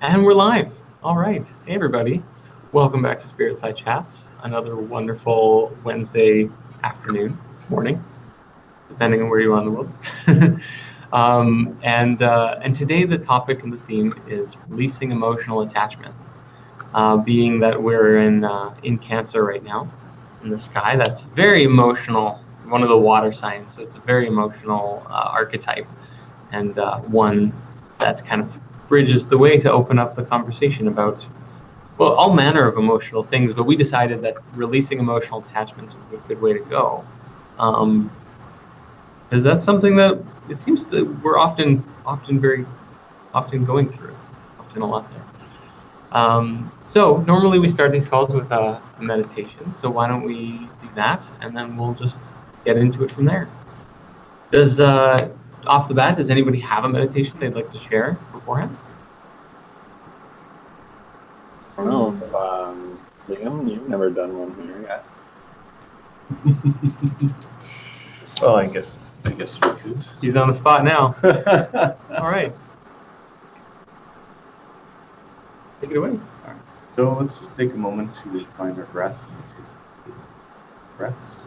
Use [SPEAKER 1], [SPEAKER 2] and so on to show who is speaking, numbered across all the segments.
[SPEAKER 1] And we're live. All right. Hey, everybody. Welcome back to Spiritside Chats. Another wonderful Wednesday afternoon, morning, depending on where you are in the world. And today the topic and the theme is releasing emotional attachments. Being that we're in Cancer right now, in the sky, that's very emotional. One of the water signs, so it's a very emotional archetype, and one that kind of bridges the way to open up the conversation about, well, all manner of emotional things, but we decided that releasing emotional attachments was a good way to go. Because that's something that it seems that we're often going through, often a lot there. So normally we start these calls with a meditation, so why don't we do that, and then we'll just get into it from there. Off the bat, does anybody have a meditation they'd like to share beforehand?
[SPEAKER 2] I don't know, Liam, you've never done one here yet.
[SPEAKER 3] Well, I guess we could.
[SPEAKER 1] He's on the spot now. All right. Take it away.
[SPEAKER 3] All right. So let's just take a moment to find our breath. Breaths.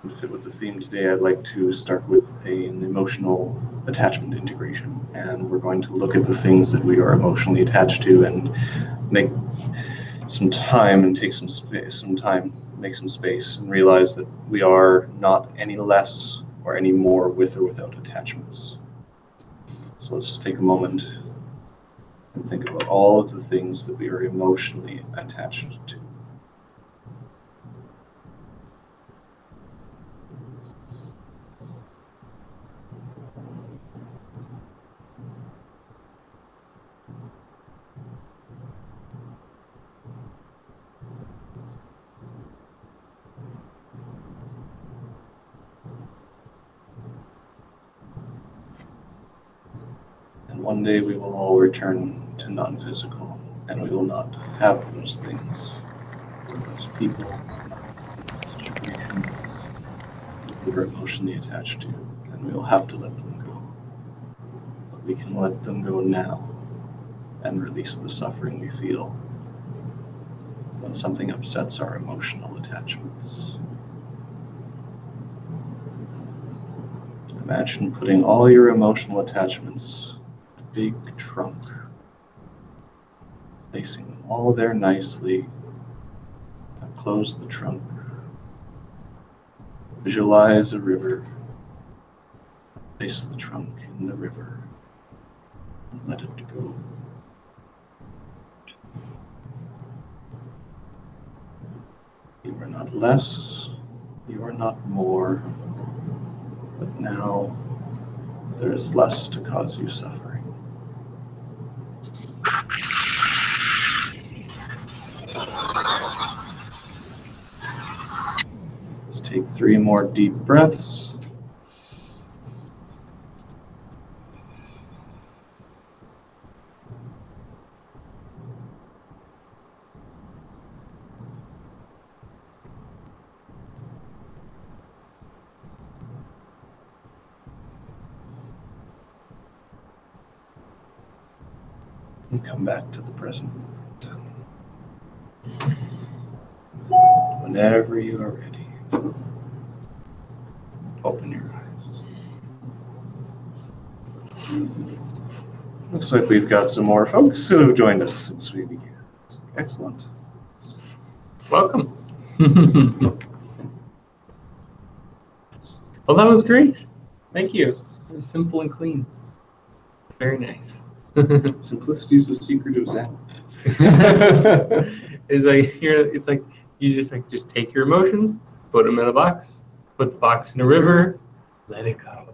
[SPEAKER 3] To fit with the theme today, I'd like to start with an emotional attachment integration, and we're going to look at the things that we are emotionally attached to and make some time and take some space, make some space, and realize that we are not any less or any more with or without attachments. So let's just take a moment and think about all of the things that we are emotionally attached to. One day we will all return to non-physical, and we will not have those things, those people, situations that we are emotionally attached to, and we will have to let them go. But we can let them go now and release the suffering we feel when something upsets our emotional attachments. Imagine putting all your emotional attachments big trunk, placing them all there nicely. Now close the trunk. Visualize a river. Place the trunk in the river and let it go. You are not less, you are not more, but now there is less to cause you suffering. Let's take 3 more deep breaths. And come back to the present. Whenever you are ready, open your eyes. Looks like we've got some more folks who have joined us since we began. Excellent.
[SPEAKER 1] Welcome. Well, that was great. Thank you. It was simple and clean. Very nice.
[SPEAKER 3] Simplicity is the secret of Zen.
[SPEAKER 1] It's like you just take your emotions, put them in a box, put the box in a river, let it go.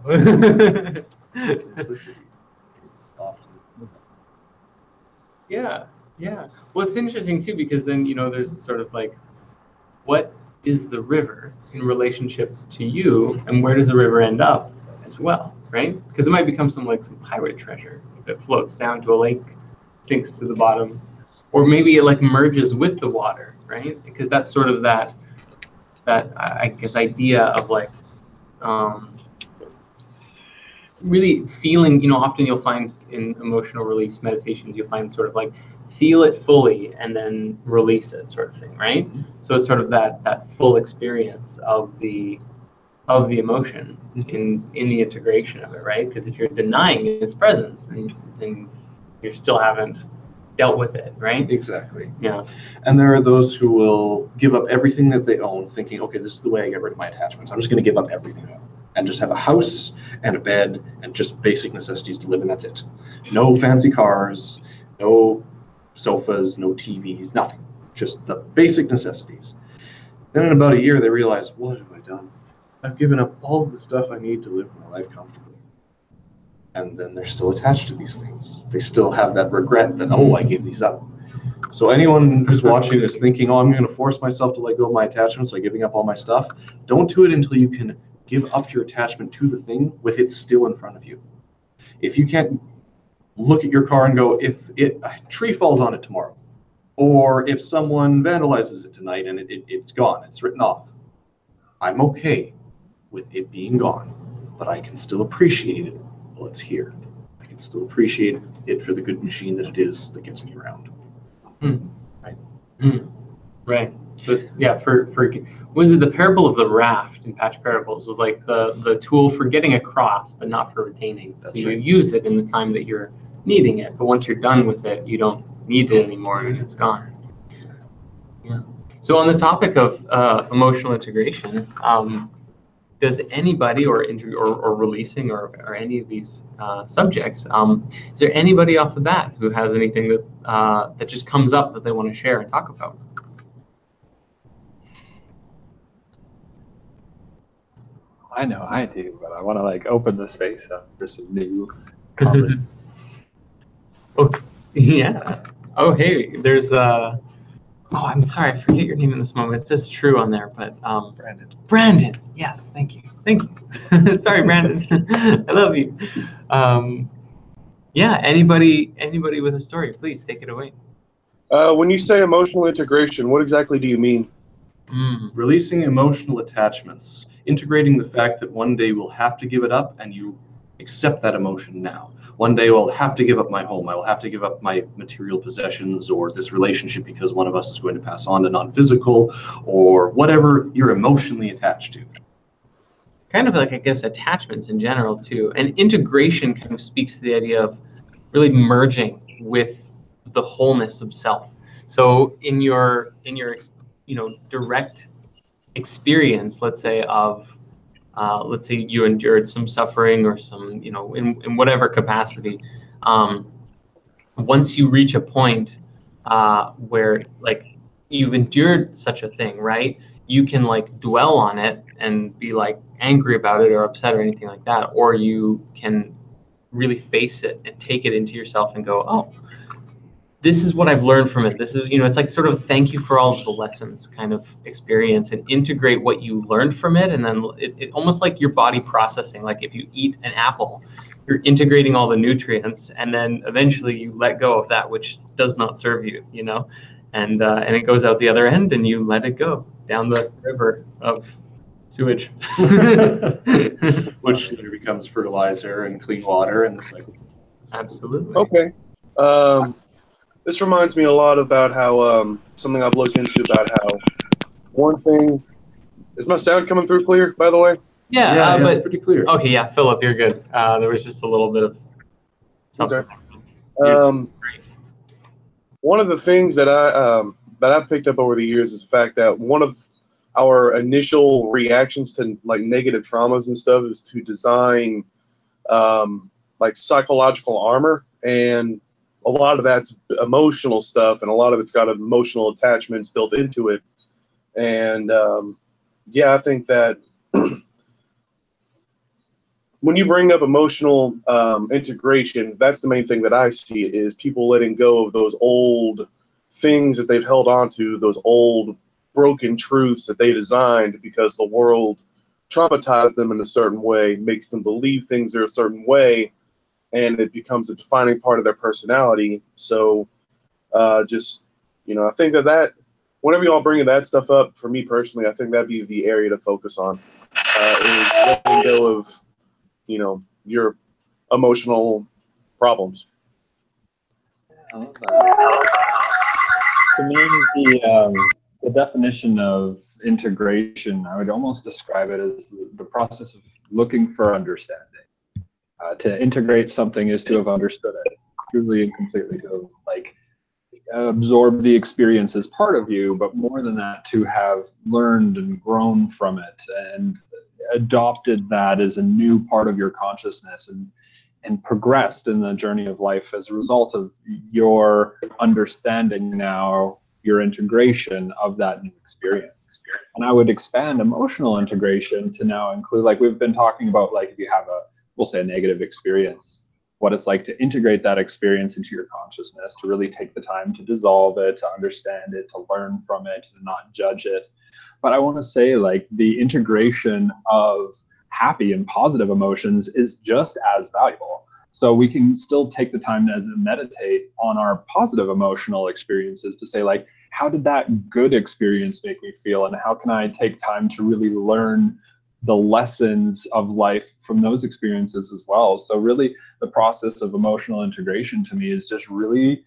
[SPEAKER 3] Simplicity is often.
[SPEAKER 1] Yeah. Well, it's interesting too, because then there's sort of like, what is the river in relationship to you, and where does the river end up as well? right? Because it might become some pirate treasure if it floats down to a lake, sinks to the bottom, or maybe it like merges with the water, right? Because that's sort of that I guess idea of like really feeling. Often you'll find in emotional release meditations, you'll find sort of like feel it fully and then release it, sort of thing, right? So it's sort of that full experience of the emotion in the integration of it, right? Because if you're denying its presence, then you still haven't dealt with it, right?
[SPEAKER 3] Exactly.
[SPEAKER 1] Yeah.
[SPEAKER 3] And there are those who will give up everything that they own, thinking, okay, this is the way I get rid of my attachments. I'm just going to give up everything I own and just have a house and a bed and just basic necessities to live, and that's it. No fancy cars, no sofas, no TVs, nothing. Just the basic necessities. Then in about a year, they realize, what have I done? I've given up all of the stuff I need to live my life comfortably. And then they're still attached to these things. They still have that regret that, oh, I gave these up. So anyone who's watching is thinking, oh, I'm going to force myself to let go of my attachments by giving up all my stuff. Don't do it until you can give up your attachment to the thing with it still in front of you. If you can't look at your car and go, if a tree falls on it tomorrow, or if someone vandalizes it tonight and it's gone, it's written off, I'm okay with it being gone, but I can still appreciate it while it's here. I can still appreciate it for the good machine that it is that gets me around. Right.
[SPEAKER 1] Right. So yeah, for was it the parable of the raft in Patch Parables was like the tool for getting across, but not for retaining.
[SPEAKER 3] That's
[SPEAKER 1] so
[SPEAKER 3] right.
[SPEAKER 1] You use it in the time that you're needing it, but once you're done with it, you don't need it anymore, and it's gone. Yeah. So on the topic of emotional integration, does anybody or releasing or any of these subjects, is there anybody off the bat who has anything that just comes up that they want to share and talk about?
[SPEAKER 2] I know I do, but I want to like open the space up for some new conversation.
[SPEAKER 1] Oh, yeah. Oh, hey, there's oh, I'm sorry, I forget your name in this moment. It says True on there, but
[SPEAKER 3] Brandon.
[SPEAKER 1] Brandon. Yes, thank you. Sorry, Brandon. I love you. Yeah, anybody with a story, please take it away.
[SPEAKER 4] When you say emotional integration, what exactly do you mean?
[SPEAKER 3] Releasing emotional attachments, integrating the fact that one day we'll have to give it up, and you accept that emotion now. One day I'll have to give up my home. I will have to give up my material possessions or this relationship because one of us is going to pass on to non-physical or whatever you're emotionally attached to.
[SPEAKER 1] Kind of like, I guess, attachments in general too. And integration kind of speaks to the idea of really merging with the wholeness of self. So in your direct experience, let's say you endured some suffering or some, in whatever capacity, once you reach a point where like you've endured such a thing, right? You can like dwell on it and be like angry about it or upset or anything like that, or you can really face it and take it into yourself and go, oh, this is what I've learned from it. This is, it's like sort of thank you for all of the lessons kind of experience, and integrate what you learned from it. And then it almost like your body processing, like if you eat an apple, you're integrating all the nutrients, and then eventually you let go of that which does not serve you, and it goes out the other end, and you let it go down the river of sewage.
[SPEAKER 3] Which later becomes fertilizer and clean water and the cycle.
[SPEAKER 1] Absolutely.
[SPEAKER 4] Okay. This reminds me a lot about how something I've looked into about how one thing. Is my sound coming through clear, by the way?
[SPEAKER 1] Yeah, but
[SPEAKER 3] it's pretty clear.
[SPEAKER 1] Okay, yeah, Philip, you're good. There was just a little bit of something.
[SPEAKER 4] Okay. One of the things that I've picked up over the years is the fact that one of our initial reactions to like negative traumas and stuff is to design like psychological armor, and a lot of that's emotional stuff, and a lot of it's got emotional attachments built into it. And I think that when you bring up emotional integration, that's the main thing that I see is people letting go of those old things that they've held on to, those old broken truths that they designed because the world traumatize them in a certain way, makes them believe things are a certain way, and it becomes a defining part of their personality. So just, I think that whenever y'all bringing that stuff up, for me personally, I think that'd be the area to focus on, is letting go of, your emotional problems.
[SPEAKER 2] I love that. To me, the definition of integration, I would almost describe it as the process of looking for understanding. To integrate something is to have understood it truly and completely, to absorb the experience as part of you, but more than that, to have learned and grown from it and adopted that as a new part of your consciousness, and progressed in the journey of life as a result of your understanding now, your integration of that new experience. And I would expand emotional integration to now include, like we've been talking about, like if you have we'll say a negative experience, what it's like to integrate that experience into your consciousness, to really take the time to dissolve it, to understand it, to learn from it, to not judge it. But I want to say, like, the integration of happy and positive emotions is just as valuable. So we can still take the time as meditate on our positive emotional experiences to say, like, how did that good experience make me feel? And how can I take time to really learn the lessons of life from those experiences as well? So really the process of emotional integration to me is just really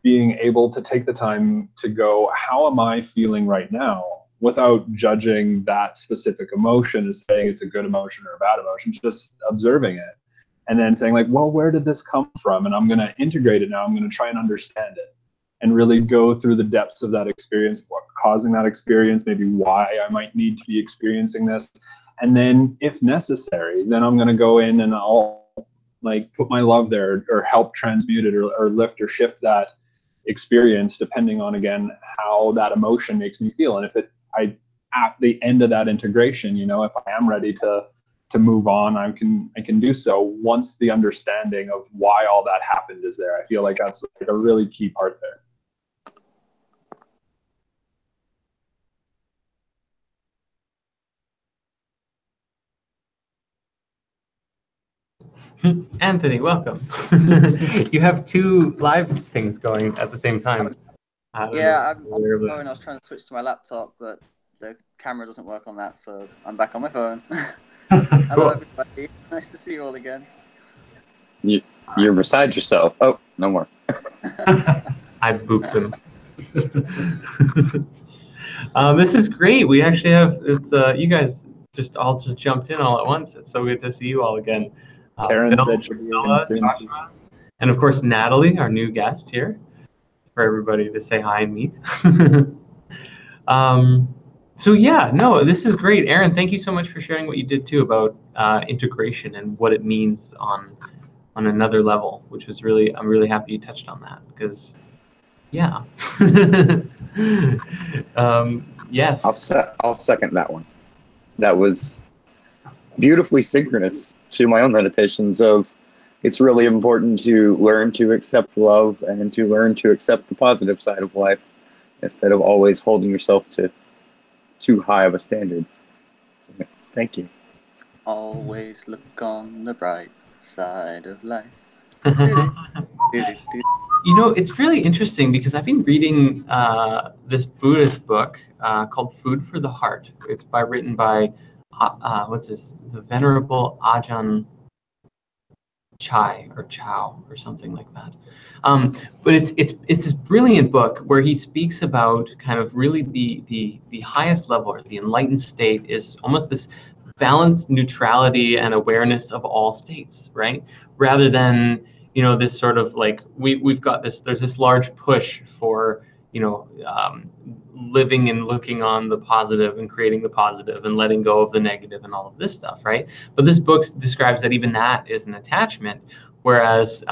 [SPEAKER 2] being able to take the time to go, how am I feeling right now, without judging that specific emotion as saying it's a good emotion or a bad emotion, just observing it. And then saying, like, well, where did this come from? And I'm going to integrate it now. I'm going to try and understand it and really go through the depths of that experience, what causing that experience, maybe why I might need to be experiencing this. And then if necessary, then I'm going to go in and I'll put my love there, or help transmute it, or lift or shift that experience, depending on, again, how that emotion makes me feel. And if at the end of that integration, if I am ready to move on, I can do so once the understanding of why all that happened is there. I feel like that's a really key part there.
[SPEAKER 1] Anthony, welcome. You have two live things going at the same time.
[SPEAKER 5] Yeah, I'm on my phone. I was trying to switch to my laptop, but the camera doesn't work on that, so I'm back on my phone. Hello, everybody. Nice to see you all again.
[SPEAKER 6] You're beside yourself. Oh, no more.
[SPEAKER 1] I booped him. This is great. We actually have you guys all just jumped in all at once. It's so good to see you all again.
[SPEAKER 2] Karen
[SPEAKER 1] Phil,
[SPEAKER 2] said she'll be in soon.
[SPEAKER 1] Joshua, and of course Natalie, our new guest here, for everybody to say hi and meet. So yeah, no, this is great. Aaron, thank you so much for sharing what you did too about integration and what it means on another level, which was I'm really happy you touched on that, because yeah. Yes.
[SPEAKER 6] I'll second that one. That was beautifully synchronous to my own meditations of, it's really important to learn to accept love and to learn to accept the positive side of life, instead of always holding yourself to too high of a standard. So, thank you.
[SPEAKER 5] Always look on the bright side of life.
[SPEAKER 1] It's really interesting, because I've been reading this Buddhist book called Food for the Heart. It's written by the Venerable Ajahn Chai or Chow or something like that. But it's this brilliant book where he speaks about kind of really the highest level, or the enlightened state, is almost this balanced neutrality and awareness of all states, right? Rather than this sort of like we've got there's this large push for living and looking on the positive and creating the positive and letting go of the negative and all of this stuff, right? But this book describes that even that is an attachment, whereas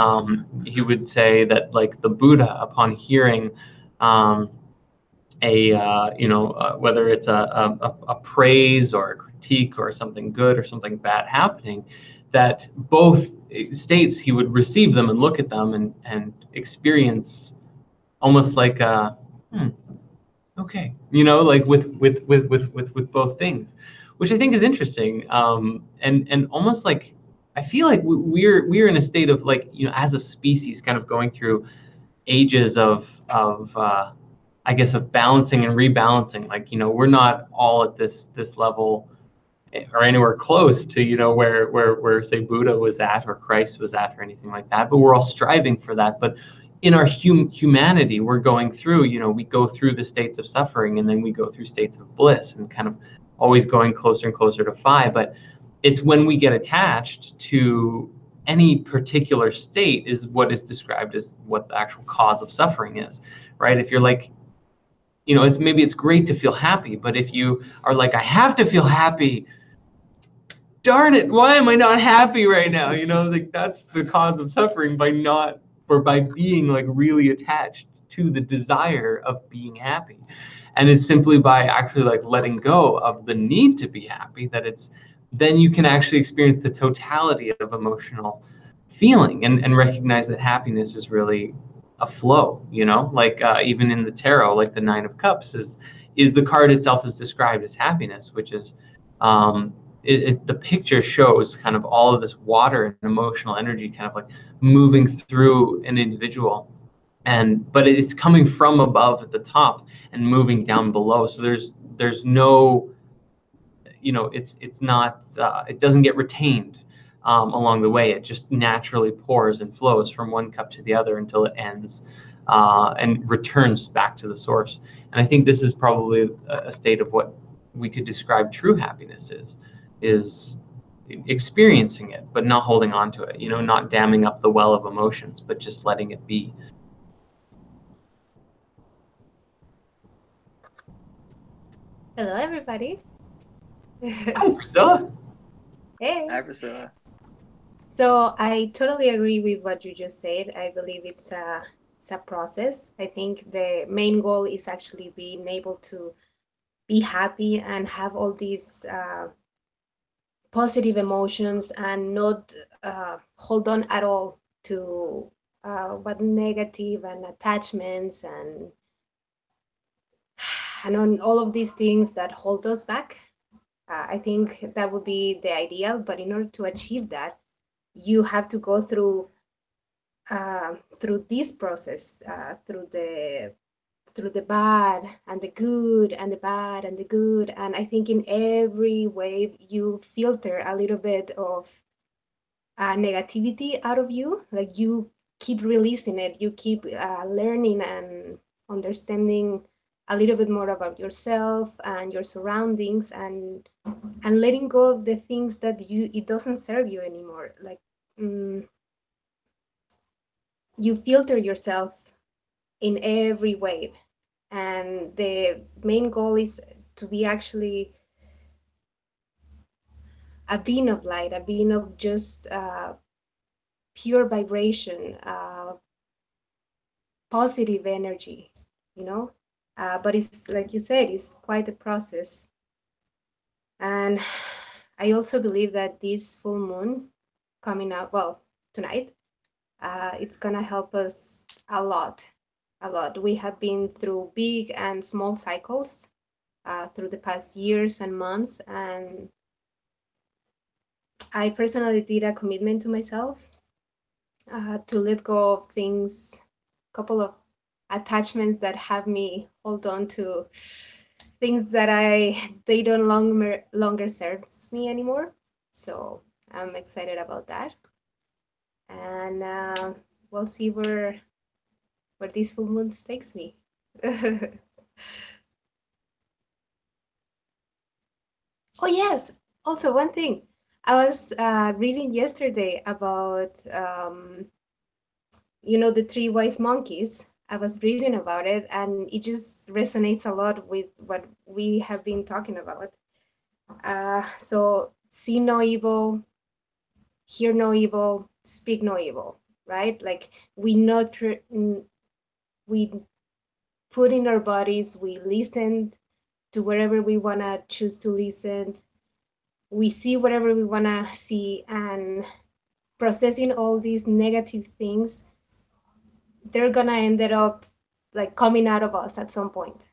[SPEAKER 1] he would say that, like, the Buddha, upon hearing whether it's a praise or a critique or something good or something bad happening, that both states he would receive them and look at them and experience almost like a okay, like with both things. which I think is interesting. And almost like I feel like we're in a state of like, you know, as a species, kind of going through ages of I guess of balancing and rebalancing. Like, you know, we're not all at this level or anywhere close to, you know, where say Buddha was at or Christ was at or anything like that, but we're all striving for that. But in our humanity, we're going through, you know, we go through the states of suffering and then we go through states of bliss, and kind of always going closer and closer to phi. But it's when we get attached to any particular state is what is described as what the actual cause of suffering is, right? If you're like, you know, it's great to feel happy, but if you are like, I have to feel happy, darn it, why am I not happy right now? You know, like that's the cause of suffering, by being like really attached to the desire of being happy. And it's simply by actually like letting go of the need to be happy that then you can actually experience the totality of emotional feeling and recognize that happiness is really a flow, you know, like even in the tarot, like the Nine of Cups is the card itself is described as happiness, which is the picture shows kind of all of this water and emotional energy kind of like moving through an individual, but it's coming from above at the top and moving down below. So there's no, you know, it's not it doesn't get retained along the way. It just naturally pours and flows from one cup to the other until it ends and returns back to the source. And I think this is probably a state of what we could describe true happiness is experiencing it, but not holding on to it, you know, not damming up the well of emotions, but just letting it be.
[SPEAKER 7] Hello, everybody.
[SPEAKER 1] Hi, Priscilla.
[SPEAKER 7] Hey.
[SPEAKER 5] Hi, Priscilla.
[SPEAKER 7] So I totally agree with what you just said. I believe it's a process. I think the main goal is actually being able to be happy and have all these positive emotions and not hold on at all to what negative and attachments and on all of these things that hold us back. I think that would be the ideal, but in order to achieve that, you have to go through this process, through the bad and the good and the bad and the good. And I think in every wave you filter a little bit of negativity out of you. Like you keep releasing it, you keep learning and understanding a little bit more about yourself and your surroundings, and letting go of the things that it doesn't serve you anymore. Like you filter yourself in every wave, and the main goal is to be actually a being of light, a being of just pure vibration, positive energy, you know. But it's like you said, it's quite a process. And I also believe that this full moon coming up, well, tonight, it's gonna help us a lot. We have been through big and small cycles through the past years and months, and I personally did a commitment to myself to let go of things, a couple of attachments that have me hold on to things that they don't longer serves me anymore. So I'm excited about that, and we'll see where this full moon takes me. Oh yes, also one thing. I was reading yesterday about the three wise monkeys. I was reading about it, and it just resonates a lot with what we have been talking about. So see no evil, hear no evil, speak no evil, right? Like we put in our bodies, we listen to wherever we want to choose to listen. We see whatever we want to see, and processing all these negative things, they're going to end up like coming out of us at some point,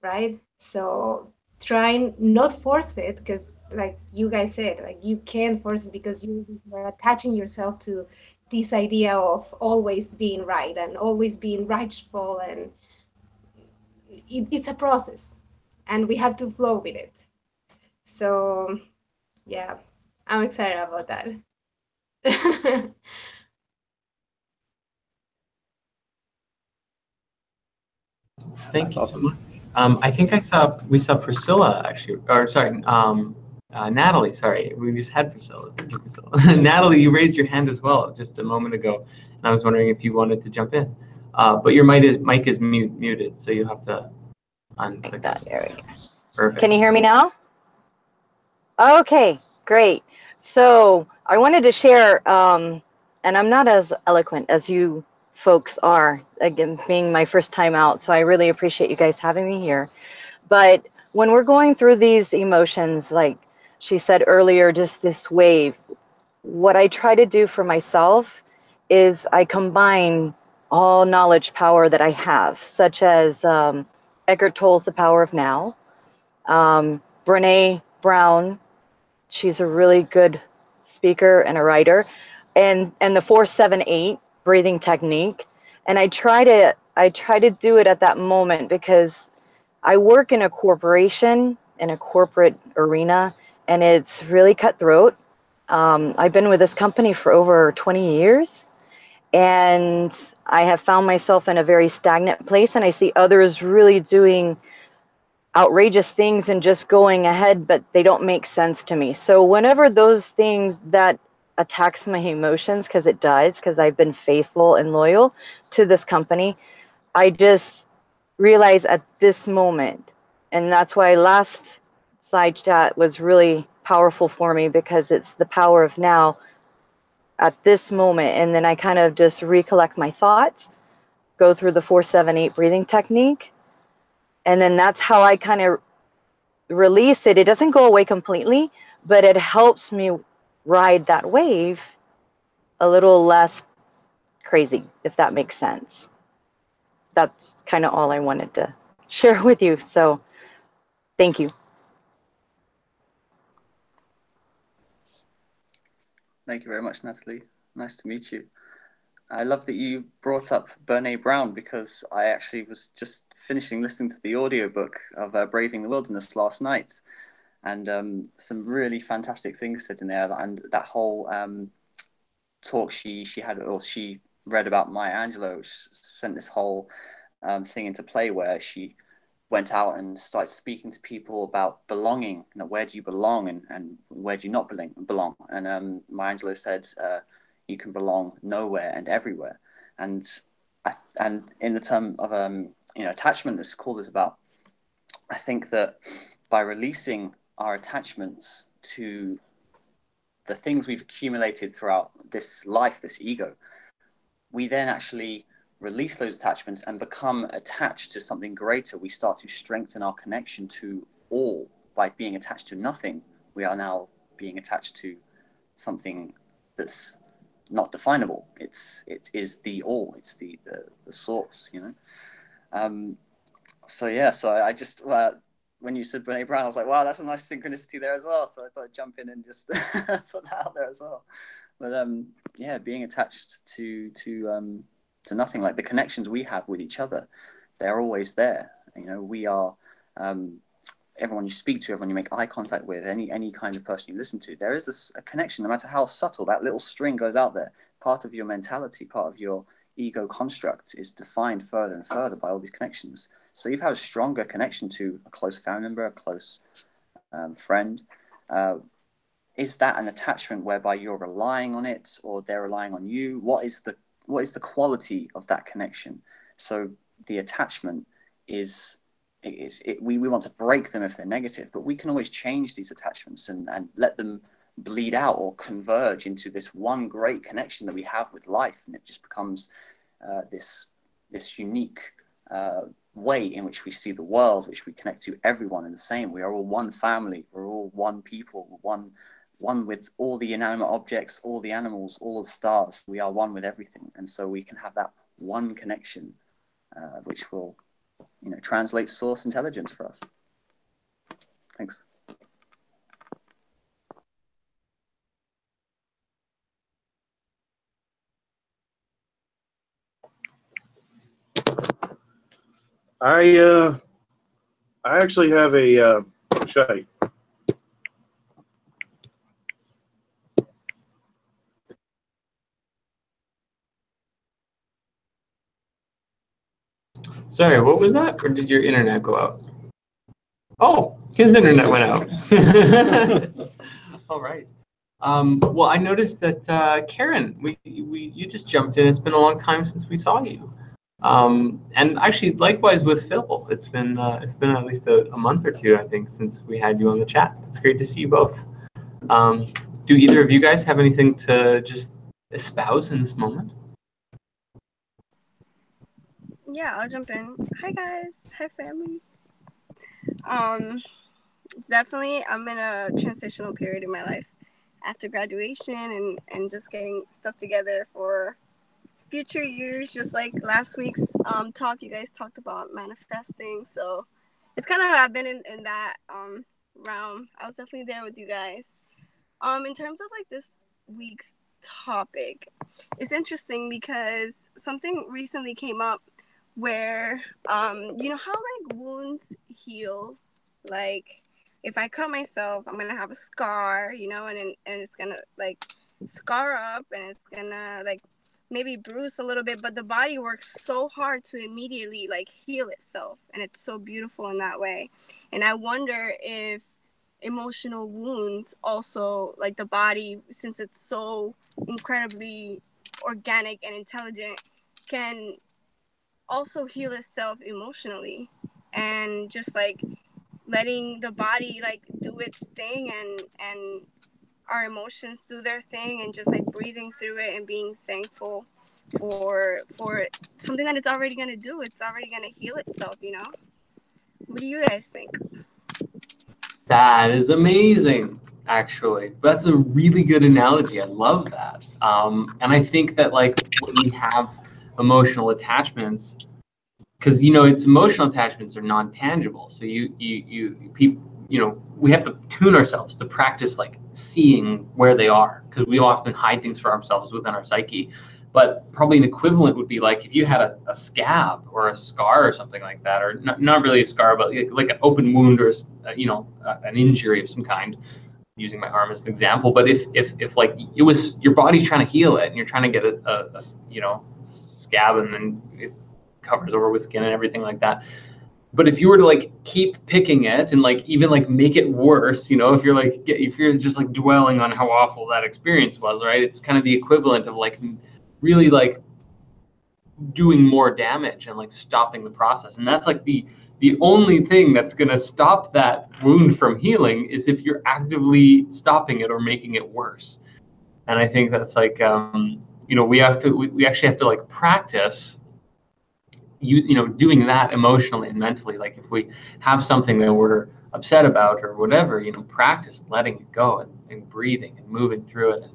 [SPEAKER 7] right? So trying not force it, because like you guys said, like you can't force it because you're attaching yourself to this idea of always being right and always being rightful, and it's a process and we have to flow with it. So yeah, I'm excited about that.
[SPEAKER 1] Thank you so much. I think we saw Priscilla actually, or sorry, Natalie. Sorry, we just had Priscilla. Thank you, Priscilla. Natalie, you raised your hand as well just a moment ago, and I was wondering if you wanted to jump in. But your mic is muted, so you have to unclick that.
[SPEAKER 8] There we go.
[SPEAKER 1] Perfect.
[SPEAKER 8] Can you hear me now? Okay, great. So I wanted to share, and I'm not as eloquent as you folks are, again, being my first time out, so I really appreciate you guys having me here. But when we're going through these emotions, like she said earlier, just this wave, what I try to do for myself is I combine all knowledge power that I have, such as Eckhart Tolle's The Power of Now, Brene Brown, she's a really good speaker and a writer, and the 4-7-8 breathing technique. And I try to do it at that moment because I work in a corporation, in a corporate arena, and it's really cutthroat. I've been with this company for over 20 years, and I have found myself in a very stagnant place, and I see others really doing outrageous things and just going ahead, but they don't make sense to me. So whenever those things that attacks my emotions, because it does, because I've been faithful and loyal to this company, I just realize at this moment, and that's why last side chat was really powerful for me, because it's the power of now at this moment. And then I kind of just recollect my thoughts, go through the 4-7-8 breathing technique, and then that's how I kind of release it. It doesn't go away completely, but it helps me ride that wave a little less crazy, if that makes sense. That's kind of all I wanted to share with you. So thank you.
[SPEAKER 5] Thank you very much, Natalie. Nice to meet you. I love that you brought up Brene Brown, because I actually was just finishing listening to the audiobook of Braving the Wilderness last night, and some really fantastic things said in there. And that whole talk she had, or she read about Maya Angelou, which sent this whole thing into play, where she went out and started speaking to people about belonging. You know, where do you belong, and where do you not belong? And Maya Angelou said, you can belong nowhere and everywhere. And in the term of attachment, this call is about, I think that by releasing our attachments to the things we've accumulated throughout this life, this ego, we then actually release those attachments and become attached to something greater. We start to strengthen our connection to all. By being attached to nothing, we are now being attached to something that's not definable. It is the all. It's the source, you know. So I just when you said Brene Brown, I was like, wow, that's a nice synchronicity there as well. So I thought I'd jump in and just put that out there as well. But yeah, being attached to nothing, like the connections we have with each other, they're always there. You know, we are everyone you speak to, everyone you make eye contact with, any kind of person you listen to, there is a connection, no matter how subtle. That little string goes out there. Part of your mentality, part of your ego construct is defined further and further by all these connections. So you've had a stronger connection to a close family member, a close friend. Is that an attachment whereby you're relying on it, or they're relying on you? What is the quality of that connection? So the attachment is we want to break them if they're negative, but we can always change these attachments and let them bleed out or converge into this one great connection that we have with life, and it just becomes this unique way in which we see the world, which we connect to everyone in the same. We are all one family. We're all one people. One with all the inanimate objects, all the animals, all the stars. We are one with everything, and so we can have that one connection, which will, translate source intelligence for us. Thanks.
[SPEAKER 4] I actually have a should I?
[SPEAKER 1] Sorry, what was that? Or did your internet go out? Oh, his internet went out. All right. Well, I noticed that Karen, you just jumped in. It's been a long time since we saw you. And actually, likewise with Phil, it's been at least a month or two, I think, since we had you on the chat. It's great to see you both. Do either of you guys have anything to just espouse in this moment?
[SPEAKER 9] Yeah, I'll jump in. Hi guys, hi family. It's definitely I'm in a transitional period in my life after graduation and just getting stuff together for future years. Just like last week's talk, you guys talked about manifesting, so it's kind of I've been in that realm. I was definitely there with you guys. In terms of like this week's topic, it's interesting because something recently came up where you know how like wounds heal, like if I cut myself I'm gonna have a scar, you know, and it's gonna like scar up and it's gonna like maybe bruise a little bit, but the body works so hard to immediately like heal itself, and it's so beautiful in that way. And I wonder if emotional wounds also, like the body, since it's so incredibly organic and intelligent, can also heal itself emotionally, and just like letting the body like do its thing and our emotions do their thing, and just like breathing through it and being thankful for something that it's already going to do. It's already going to heal itself, you know. What do you guys think?
[SPEAKER 1] That is amazing, actually. That's a really good analogy. I love that. And I think that like when we have emotional attachments, because you know it's emotional attachments are non-tangible. So we have to tune ourselves to practice like seeing where they are, because we often hide things for ourselves within our psyche. But probably an equivalent would be like if you had a scab or a scar or something like that, or not really a scar, but like an open wound or an injury of some kind. Using my arm as an example, but if like it was your body's trying to heal it and you're trying to get a scab, and then it covers over with skin and everything like that. But if you were to like keep picking it and like even like make it worse, you know, if you're just like dwelling on how awful that experience was, right? It's kind of the equivalent of like really like doing more damage and like stopping the process. And that's like the only thing that's going to stop that wound from healing is if you're actively stopping it or making it worse. And I think that's like we actually have to like practice doing that emotionally and mentally. Like if we have something that we're upset about or whatever, practice letting it go and breathing and moving through it, and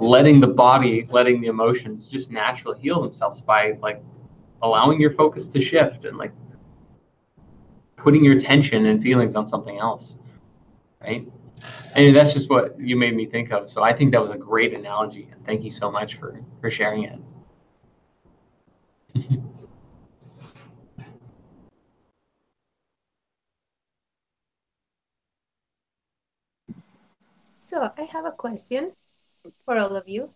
[SPEAKER 1] letting the emotions just naturally heal themselves by like allowing your focus to shift and like putting your attention and feelings on something else, right? And that's just what you made me think of. So I think that was a great analogy, and thank you so much for sharing it.
[SPEAKER 7] So I have a question for all of you.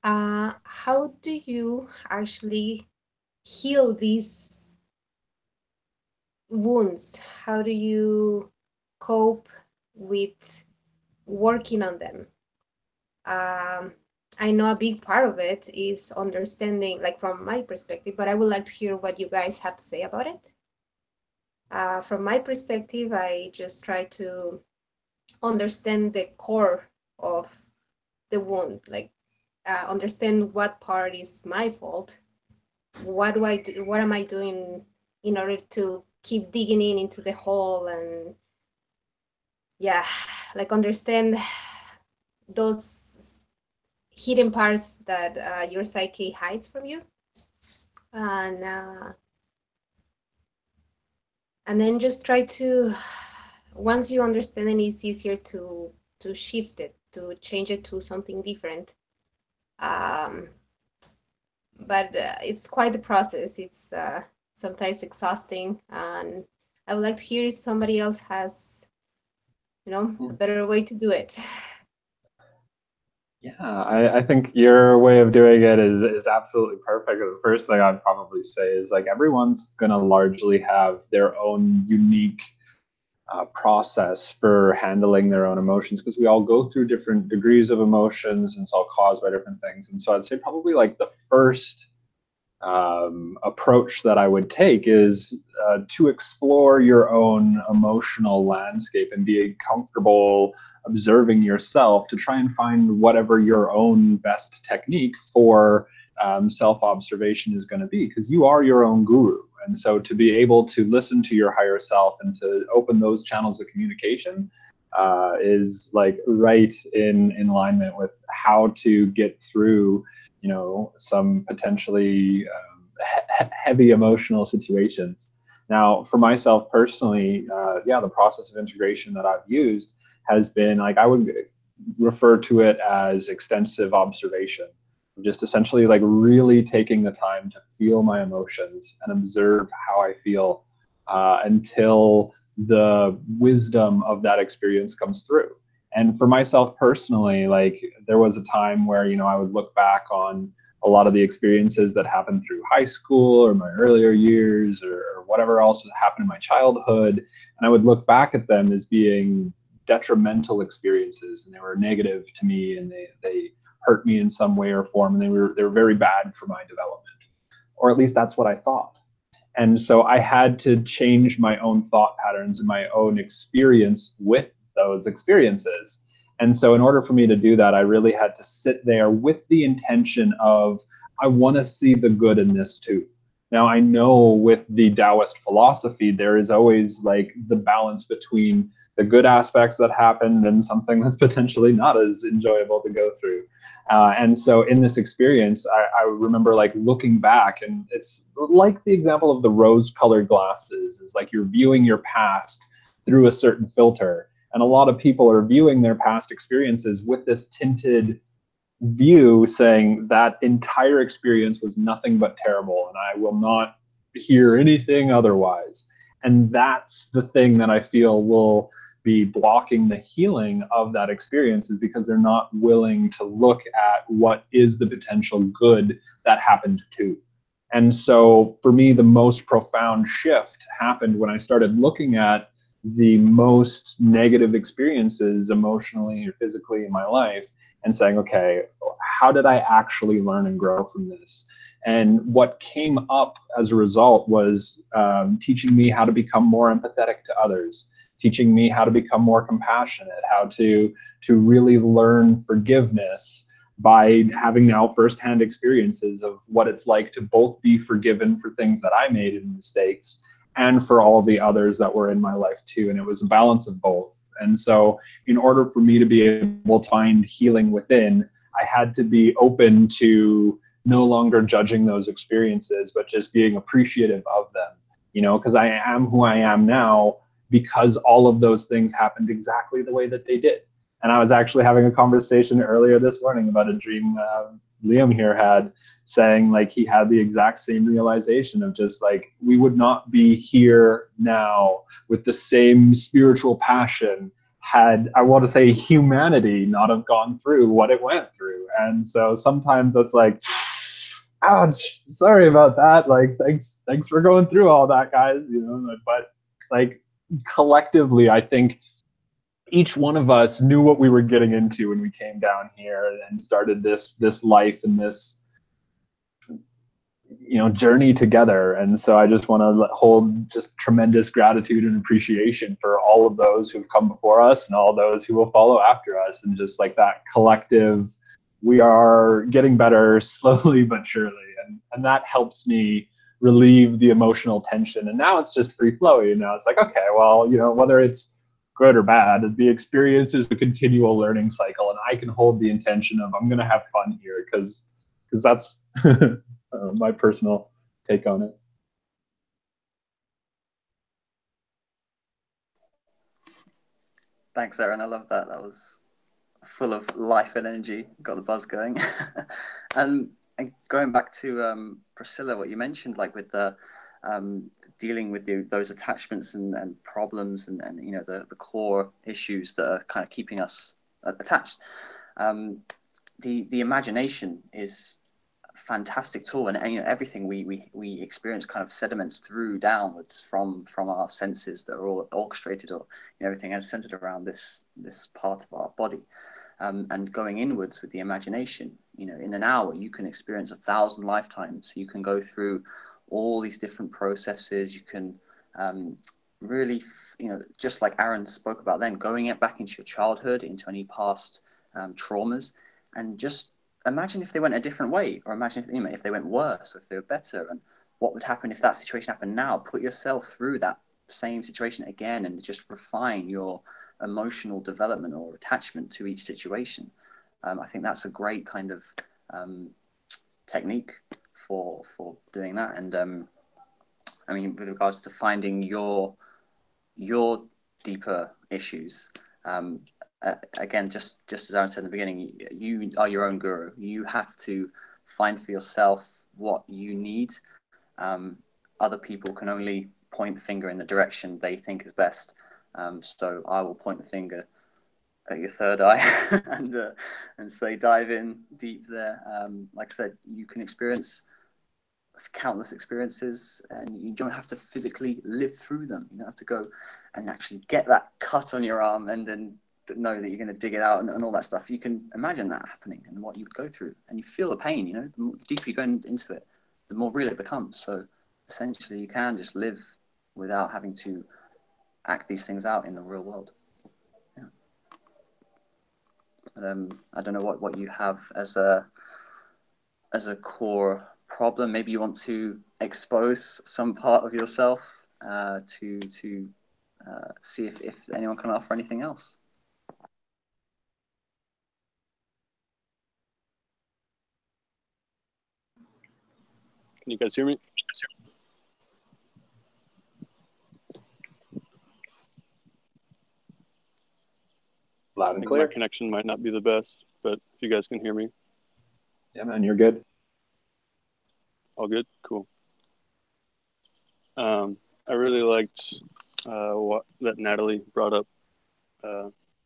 [SPEAKER 7] How do you actually heal these wounds? How do you cope with working on them? I know a big part of it is understanding, like from my perspective, but I would like to hear what you guys have to say about it. From my perspective, I just try to understand the core of the wound, like understand what part is my fault. What do I do? What am I doing in order to keep digging into the hole, and like understand those hidden parts that your psyche hides from you, and then just try to once you understand it, it's easier to shift it, to change it to something different. But it's quite the process. It's sometimes exhausting, and I would like to hear if somebody else has, a better way to do it.
[SPEAKER 2] Yeah, I think your way of doing it is absolutely perfect. The first thing I'd probably say is like everyone's going to largely have their own unique process for handling their own emotions, because we all go through different degrees of emotions and it's all caused by different things. And so I'd say probably like the first approach that I would take is to explore your own emotional landscape and be comfortable observing yourself, to try and find whatever your own best technique for self-observation is going to be, because you are your own guru. And so to be able to listen to your higher self and to open those channels of communication is like right in alignment with how to get through some potentially heavy emotional situations. Now, for myself personally, the process of integration that I've used has been like, I would refer to it as extensive observation. Just essentially like really taking the time to feel my emotions and observe how I feel until the wisdom of that experience comes through. And for myself personally, like there was a time where, I would look back on a lot of the experiences that happened through high school or my earlier years or whatever else happened in my childhood. And I would look back at them as being detrimental experiences, and they were negative to me, and they hurt me in some way or form, and they were very bad for my development, or at least that's what I thought. And so I had to change my own thought patterns and my own experience with those experiences. And so in order for me to do that, I really had to sit there with the intention of, I want to see the good in this too. Now, I know with the Taoist philosophy, there is always like the balance between the good aspects that happened and something that's potentially not as enjoyable to go through. And so in this experience, I remember like looking back, and it's like the example of the rose-colored glasses. Is like you're viewing your past through a certain filter. And a lot of people are viewing their past experiences with this tinted view, saying that entire experience was nothing but terrible, and I will not hear anything otherwise. And that's the thing that I feel will be blocking the healing of that experience, is because they're not willing to look at what is the potential good that happened too. And so for me, the most profound shift happened when I started looking at the most negative experiences emotionally or physically in my life and saying, okay, how did I actually learn and grow from this? And what came up as a result was teaching me how to become more empathetic to others, teaching me how to become more compassionate, how to really learn forgiveness by having now firsthand experiences of what it's like to both be forgiven for things that I made in mistakes and for all the others that were in my life too. And it was a balance of both. And so in order for me to be able to find healing within, I had to be open to no longer judging those experiences, but just being appreciative of them, because I am who I am now because all of those things happened exactly the way that they did. And I was actually having a conversation earlier this morning about a dream Liam here had, saying like he had the exact same realization of just like, we would not be here now with the same spiritual passion had, I want to say, humanity not have gone through what it went through. And so sometimes it's like, ouch, sorry about that. Like, thanks for going through all that, guys. But like collectively, I think each one of us knew what we were getting into when we came down here and started this life and this journey together. And so I just want to hold just tremendous gratitude and appreciation for all of those who've come before us and all those who will follow after us, and just like that collective, we are getting better slowly but surely, and that helps me relieve the emotional tension. And now it's just free flow. It's like, okay, well, whether it's good or bad, the experience is a continual learning cycle, and I can hold the intention of, I'm going to have fun here, because that's my personal take on it.
[SPEAKER 5] Thanks, Aaron. I love that. That was full of life and energy. Got the buzz going. And going back to Priscilla, what you mentioned, like with the dealing with those attachments and problems and you know the core issues that are kind of keeping us attached. The imagination is a fantastic tool, and you know everything we experience kind of sediments through downwards from our senses that are all orchestrated, or you know, everything is centered around this part of our body. And going inwards with the imagination, you know, in an hour you can experience 1,000 lifetimes. You can go through all these different processes. You can really, you know, just like Aaron spoke about then, going back into your childhood, into any past traumas, and just imagine if they went a different way, or imagine if, you know, if they went worse, or if they were better, and what would happen if that situation happened now. Put yourself through that same situation again, and just refine your emotional development or attachment to each situation. I think that's a great kind of technique for doing that. And I mean, with regards to finding your deeper issues, again, just as Aaron said in the beginning, you are your own guru. You have to find for yourself what you need. Other people can only point the finger in the direction they think is best. So I will point the finger at your third eye and say dive in deep there. Like I said, you can experience countless experiences, and you don't have to physically live through them. You don't have to go and actually get that cut on your arm and then know that you're going to dig it out and all that stuff. You can imagine that happening and what you would go through, and you feel the pain. You know, the deeper you go into it, the more real it becomes. So essentially, you can just live without having to act these things out in the real world. Yeah. I don't know what you have as a core problem. Maybe you want to expose some part of yourself to see if anyone can offer anything else.
[SPEAKER 10] Can you guys hear me?
[SPEAKER 2] Loud and clear.
[SPEAKER 10] My connection might not be the best, but if you guys can hear me.
[SPEAKER 2] Yeah, man, you're good.
[SPEAKER 10] All good? Cool. I really liked what that Natalie brought up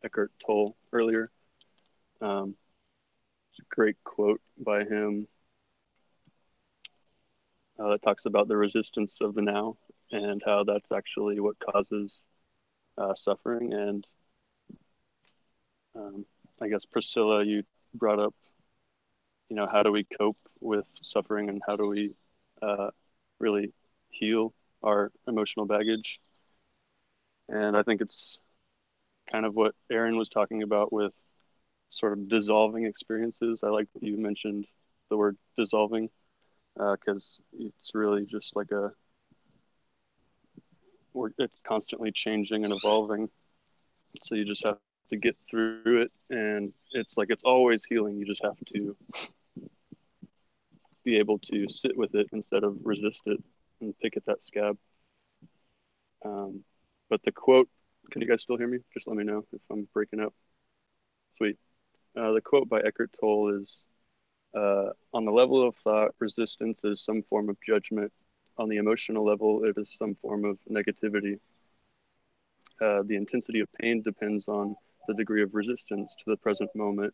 [SPEAKER 10] Eckhart Tolle earlier. It's a great quote by him that talks about the resistance of the now and how that's actually what causes suffering. And I guess Priscilla, you brought up, you know, how do we cope with suffering and how do we really heal our emotional baggage? And I think it's kind of what Aaron was talking about with sort of dissolving experiences. I like that you mentioned the word dissolving because it's really just like it's constantly changing and evolving. So you just have to get through it, and it's like it's always healing. You just have to be able to sit with it instead of resist it and pick at that scab. But the quote, can you guys still hear me? Just let me know if I'm breaking up. Sweet. The quote by Eckhart Tolle is, on the level of thought, resistance is some form of judgment. On the emotional level, it is some form of negativity. The intensity of pain depends on the degree of resistance to the present moment.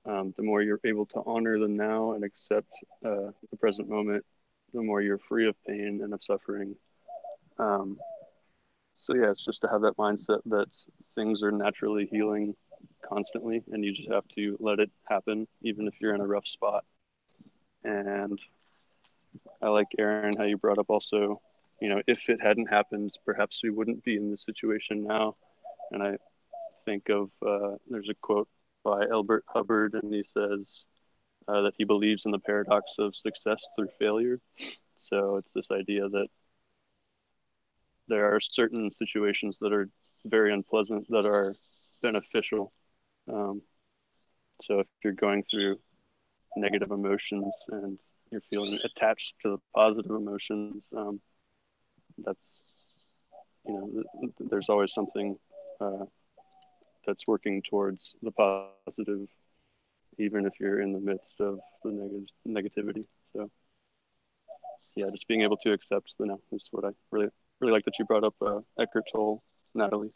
[SPEAKER 10] The more you're able to honor the now and accept the present moment, the more you're free of pain and of suffering. So yeah, it's just to have that mindset that things are naturally healing constantly, and you just have to let it happen, even if you're in a rough spot. And I like, Aaron, how you brought up also, you know, if it hadn't happened, perhaps we wouldn't be in this situation now. And I think of, there's a quote by Albert Hubbard, and he says that he believes in the paradox of success through failure. So it's this idea that there are certain situations that are very unpleasant that are beneficial. So if you're going through negative emotions and you're feeling attached to the positive emotions, that's, you know, there's always something that's working towards the positive, even if you're in the midst of the negativity. So yeah, just being able to accept the now is what I really like that you brought up Eckhart Tolle, Natalie.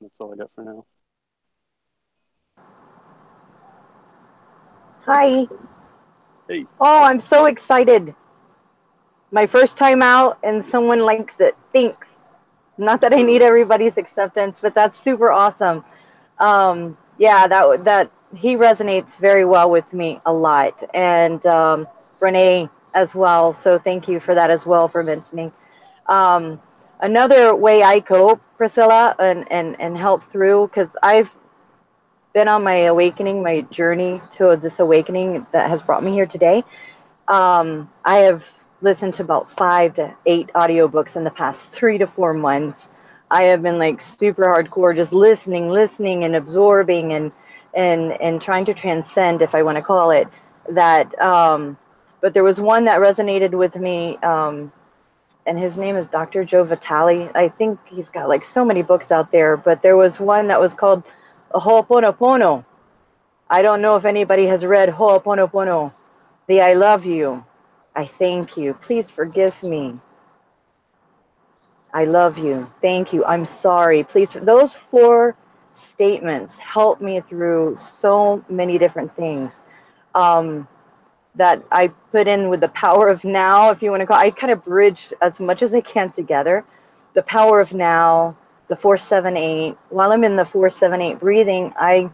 [SPEAKER 10] That's all I got for now.
[SPEAKER 8] Hi.
[SPEAKER 10] Hey.
[SPEAKER 8] Oh, I'm so excited. My first time out and someone likes it. Thanks. Not that I need everybody's acceptance, but that's super awesome. Yeah, that he resonates very well with me a lot, and Renee as well. So thank you for that as well for mentioning. Another way I cope, Priscilla, and help through, because I've been on my awakening, my journey to this awakening that has brought me here today. I have listened to about 5 to 8 audiobooks in the past 3 to 4 months. I have been like super hardcore, just listening and absorbing and trying to transcend, if I want to call it that. But there was one that resonated with me, and his name is Dr. Joe Vitale. I think he's got like so many books out there, but there was one that was called Ho'oponopono. I don't know if anybody has read Ho'oponopono. The I love you. I thank you. Please forgive me. I love you. Thank you. I'm sorry. Please. Those 4 statements help me through so many different things that I put in with the power of now, if you want to call it. I kind of bridge as much as I can together. The power of now, the 4-7-8. While I'm in the 4-7-8 breathing, I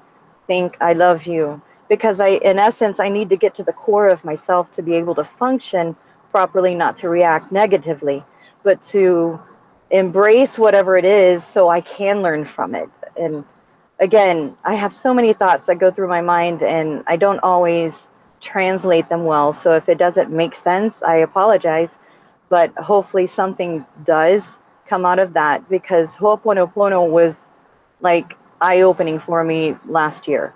[SPEAKER 8] think I love you. Because in essence, I need to get to the core of myself to be able to function properly, not to react negatively, but to embrace whatever it is so I can learn from it. And again, I have so many thoughts that go through my mind, and I don't always translate them well. So if it doesn't make sense, I apologize. But hopefully something does come out of that, because Ho'oponopono was like eye-opening for me last year.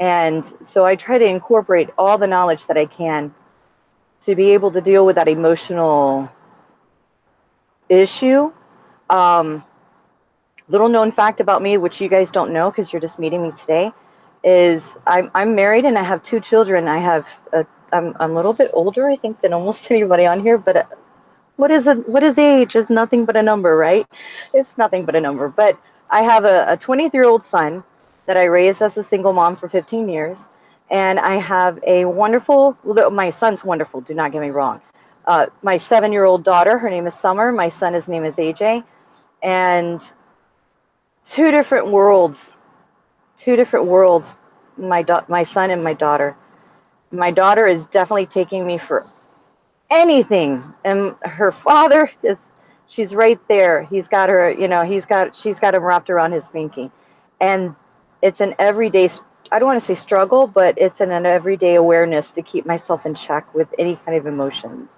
[SPEAKER 8] And so I try to incorporate all the knowledge that I can to be able to deal with that emotional issue. Little known fact about me, which you guys don't know because you're just meeting me today, is I'm married and I have 2 children. I'm a little bit older, I think, than almost anybody on here. But what is age? It's nothing but a number, right? It's nothing but a number. But I have a 23-year-old son that I raised as a single mom for 15 years. And I have a wonderful, well, my son's wonderful, do not get me wrong. My 7-year-old daughter, her name is Summer. My son, his name is AJ. And 2 different worlds, my son and my daughter. My daughter is definitely taking me for anything. And her father she's right there. He's got her, she's got him wrapped around his pinky. And it's an everyday, I don't want to say struggle, but it's an everyday awareness to keep myself in check with any kind of emotions.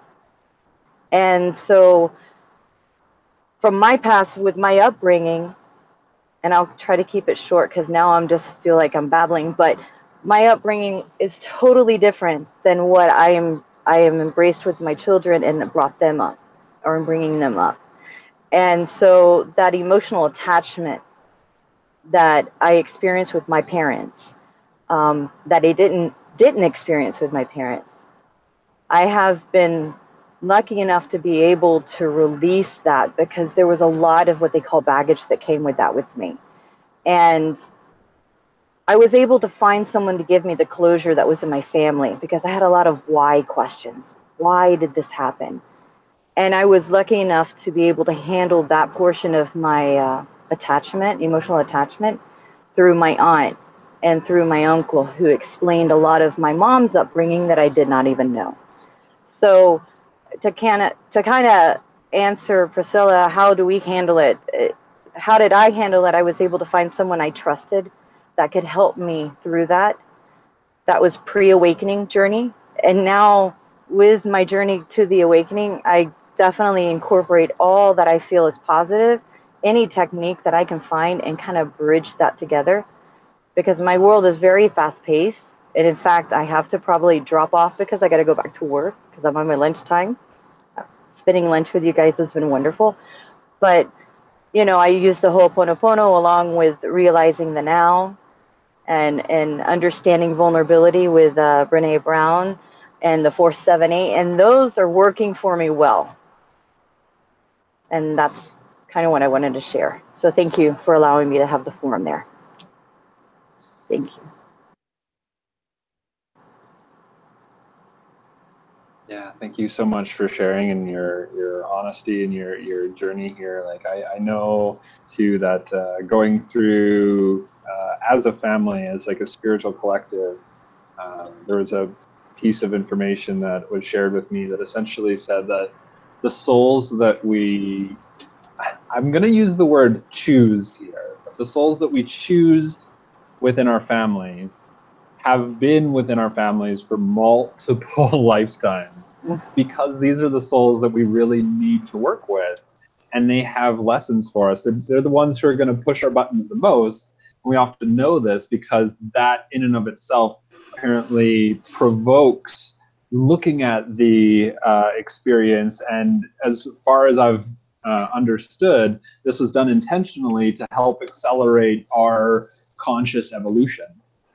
[SPEAKER 8] And so from my past with my upbringing, and I'll try to keep it short because now I'm just feel like I'm babbling, but my upbringing is totally different than what I am embraced with my children and brought them up, or I'm bringing them up. And so that emotional attachment that I experienced with my parents, that I didn't experience with my parents, I have been lucky enough to be able to release that, because there was a lot of what they call baggage that came with that with me. And I was able to find someone to give me the closure that was in my family, because I had a lot of why questions. Why did this happen? And I was lucky enough to be able to handle that portion of my attachment, emotional attachment, through my aunt and through my uncle, who explained a lot of my mom's upbringing that I did not even know. So to kind of answer Priscilla, how do we handle it? How did I handle it? I was able to find someone I trusted that could help me through that. That was pre-awakening journey. And now with my journey to the awakening, I definitely incorporate all that I feel is positive, any technique that I can find, and kind of bridge that together, because my world is very fast paced. And in fact, I have to probably drop off because I got to go back to work because I'm on my lunchtime. spending lunch with you guys has been wonderful. But, you know, I use the Ho'oponopono along with realizing the now and understanding vulnerability with Brené Brown and the 478. And those are working for me well. And that's kind of what I wanted to share. So thank you for allowing me to have the forum there. Thank you.
[SPEAKER 2] Yeah, thank you so much for sharing and your honesty and your journey here. Like I know too that going through as a family, as like a spiritual collective, there was a piece of information that was shared with me that essentially said that the souls that I'm going to use the word choose here, but the souls that we choose within our families have been within our families for multiple lifetimes, because these are the souls that we really need to work with, and they have lessons for us. They're the ones who are going to push our buttons the most. And we often know this because that in and of itself apparently provokes looking at the experience. And as far as I've understood, this was done intentionally to help accelerate our conscious evolution.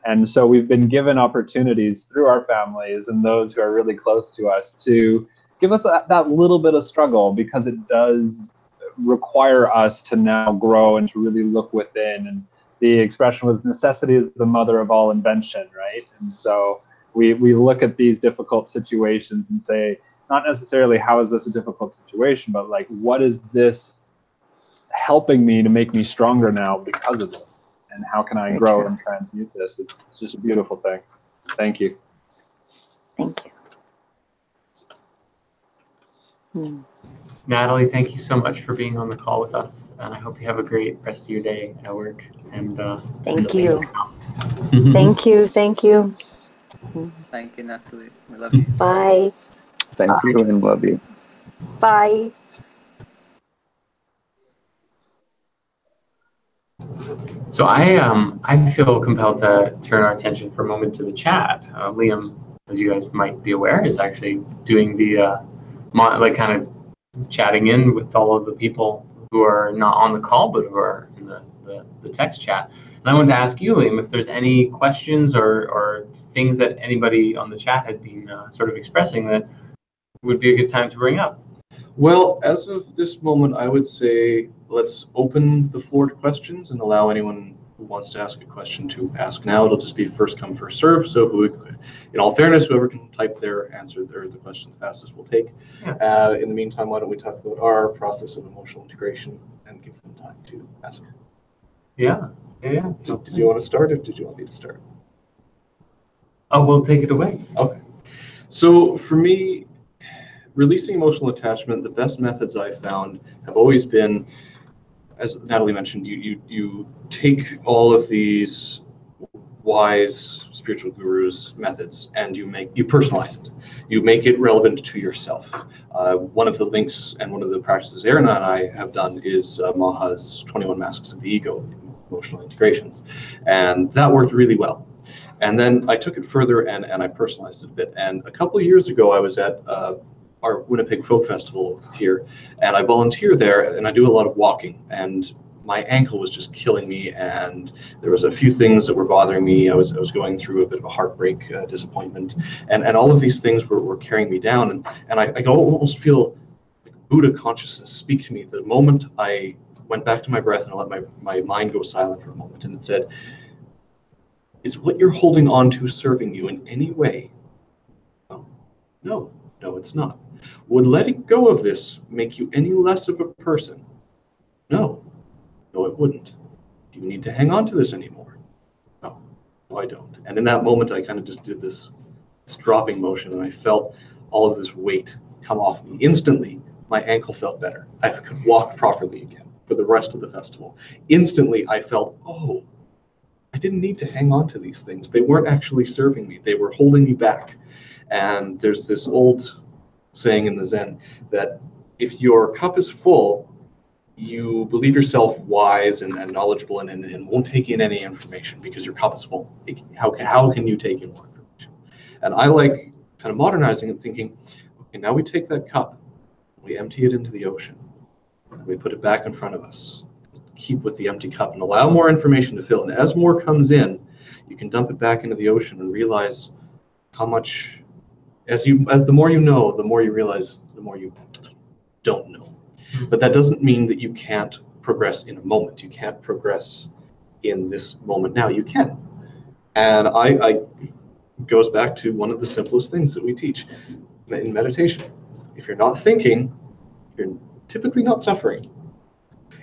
[SPEAKER 2] And so we've been given opportunities through our families and those who are really close to us to give us that little bit of struggle, because it does require us to now grow and to really look within. And the expression was, necessity is the mother of all invention, right? And so we look at these difficult situations and say, not necessarily how is this a difficult situation, but like, what is this helping me to make me stronger now because of this? And how can I grow and transmute this? It's just a beautiful thing. Thank you.
[SPEAKER 8] Thank you.
[SPEAKER 1] Natalie, thank you so much for being on the call with us, and I hope you have a great rest of your day at work. And
[SPEAKER 8] thank you. Thank you. Thank you.
[SPEAKER 5] Thank you, Natalie. We love you.
[SPEAKER 8] Bye.
[SPEAKER 6] Thank you and love you.
[SPEAKER 8] Bye.
[SPEAKER 1] So I feel compelled to turn our attention for a moment to the chat. Liam, as you guys might be aware, is actually doing the kind of chatting in with all of the people who are not on the call but who are in the text chat. And I wanted to ask you, Liam, if there's any questions or things that anybody on the chat had been sort of expressing that would be a good time to bring up.
[SPEAKER 3] Well, as of this moment, I would say let's open the floor to questions and allow anyone who wants to ask a question to ask now. It'll just be first come, first serve. So in all fairness, whoever can type their answer or the question the fastest will take.
[SPEAKER 1] Yeah.
[SPEAKER 3] In the meantime, why don't we talk about our process of emotional integration and give them time to ask.
[SPEAKER 1] Yeah.
[SPEAKER 3] Did you want to start, or did you want me to start?
[SPEAKER 1] Oh, we'll take it away.
[SPEAKER 3] Okay. So for me, releasing emotional attachment, the best methods I've found have always been, as Natalie mentioned, you take all of these wise spiritual gurus' methods and you personalize it. You make it relevant to yourself. One of the links and one of the practices Aaron and I have done is Maha's 21 Masks of the Ego, emotional integrations. And that worked really well. And then I took it further and I personalized it a bit. And a couple of years ago, I was at our Winnipeg Folk Festival here, and I volunteer there, and I do a lot of walking, and my ankle was just killing me, and there was a few things that were bothering me. I was going through a bit of a heartbreak, disappointment, and all of these things were carrying me down, and I almost feel like Buddha consciousness speak to me the moment I went back to my breath and I let my mind go silent for a moment, and it said, is what you're holding on to serving you in any way? Oh, no, it's not. Would letting go of this make you any less of a person? No, it wouldn't. Do you need to hang on to this anymore? No, I don't. And in that moment, I kind of just did this dropping motion, and I felt all of this weight come off me. Instantly, my ankle felt better. I could walk properly again for the rest of the festival. Instantly, I felt, oh, I didn't need to hang on to these things. They weren't actually serving me. They were holding me back. And there's this old saying in the Zen that if your cup is full, you believe yourself wise and knowledgeable and won't take in any information because your cup is full. How can you take in more information? And I like kind of modernizing and thinking, okay, now we take that cup, we empty it into the ocean. We put it back in front of us. Keep with the empty cup and allow more information to fill. And as more comes in, you can dump it back into the ocean and realize how much, as the more you know, the more you realize, the more you don't know. But that doesn't mean that you can't progress in a moment. You can't progress in this moment now. You can. And I goes back to one of the simplest things that we teach in meditation. If you're not thinking, you're typically not suffering.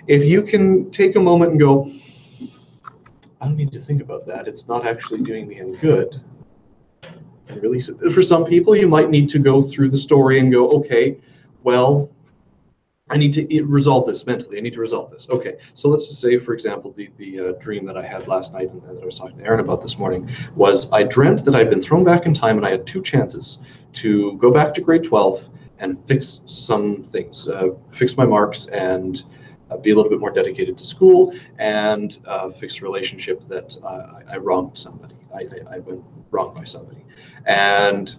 [SPEAKER 3] If you can take a moment and go, I don't need to think about that. It's not actually doing me any good. And release it. For some people, you might need to go through the story and go, okay, well, I need to resolve this mentally. I need to resolve this. Okay, so let's just say, for example, the dream that I had last night and that I was talking to Aaron about this morning was I dreamt that I'd been thrown back in time and I had 2 chances to go back to grade 12 and fix some things, fix my marks and be a little bit more dedicated to school and fix a relationship that I wronged somebody. I went wrong by somebody. And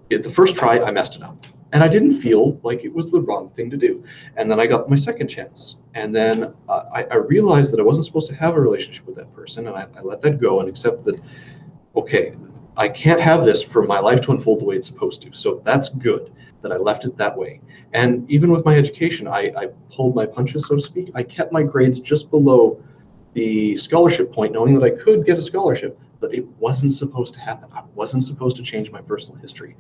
[SPEAKER 3] the first try, I messed it up. And I didn't feel like it was the wrong thing to do. And then I got my second chance. And then I realized that I wasn't supposed to have a relationship with that person. And I let that go and accept that, okay, I can't have this for my life to unfold the way it's supposed to. So that's good that I left it that way. And even with my education, I pulled my punches, so to speak. I kept my grades just below the scholarship point, knowing that I could get a scholarship, but it wasn't supposed to happen. I wasn't supposed to change my personal history.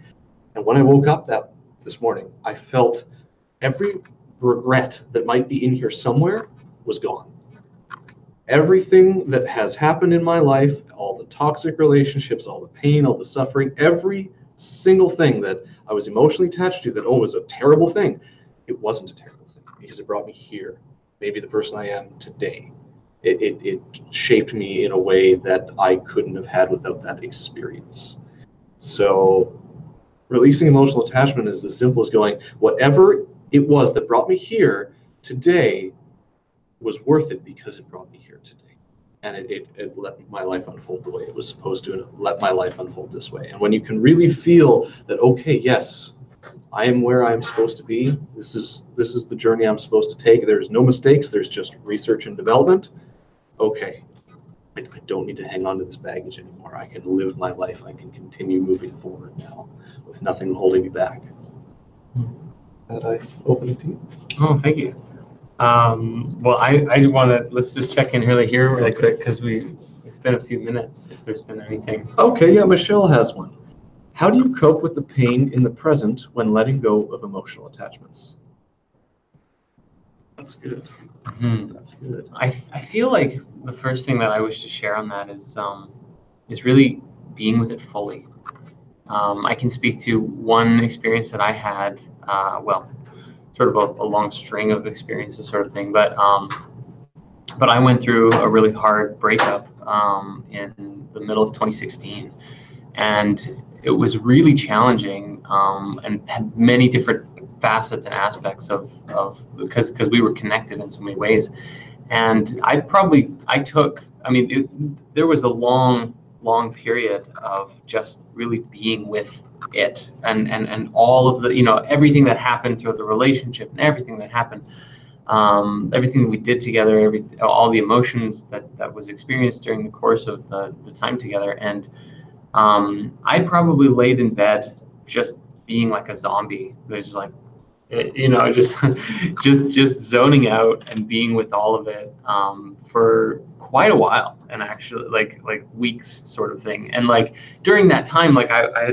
[SPEAKER 3] And when I woke up this morning, I felt every regret that might be in here somewhere was gone. Everything that has happened in my life, all the toxic relationships, all the pain, all the suffering, every single thing that I was emotionally attached to that, was a terrible thing, it wasn't a terrible thing because it brought me here, maybe the person I am today. It shaped me in a way that I couldn't have had without that experience. So releasing emotional attachment is as simple as going, whatever it was that brought me here today was worth it because it brought me here today. And it let my life unfold the way it was supposed to, and it let my life unfold this way. And when you can really feel that, okay, yes, I am where I'm supposed to be. This is the journey I'm supposed to take. There's no mistakes. There's just research and development. Okay, I don't need to hang on to this baggage anymore. I can live my life. I can continue moving forward now with nothing holding me back. That I open it to you.
[SPEAKER 1] Oh, thank you. Well, I want to, let's just check in really quick because it's been a few minutes if there's been anything.
[SPEAKER 3] Okay, yeah, Michelle has one. How do you cope with the pain in the present when letting go of emotional attachments? That's good.
[SPEAKER 1] Mm-hmm.
[SPEAKER 3] That's good.
[SPEAKER 1] I feel like the first thing that I wish to share on that is really being with it fully. I can speak to one experience that I had, sort of a long string of experiences sort of thing, but I went through a really hard breakup in the middle of 2016, and it was really challenging and had many different facets and aspects of because we were connected in so many ways. And there was a long period of just really being with it and all of the, everything that happened throughout the relationship and everything that happened, everything that we did together, all the emotions that was experienced during the course of the time together. And I probably laid in bed just being like a zombie. There's like, just zoning out and being with all of it for quite a while, and actually like weeks sort of thing. And like during that time, like I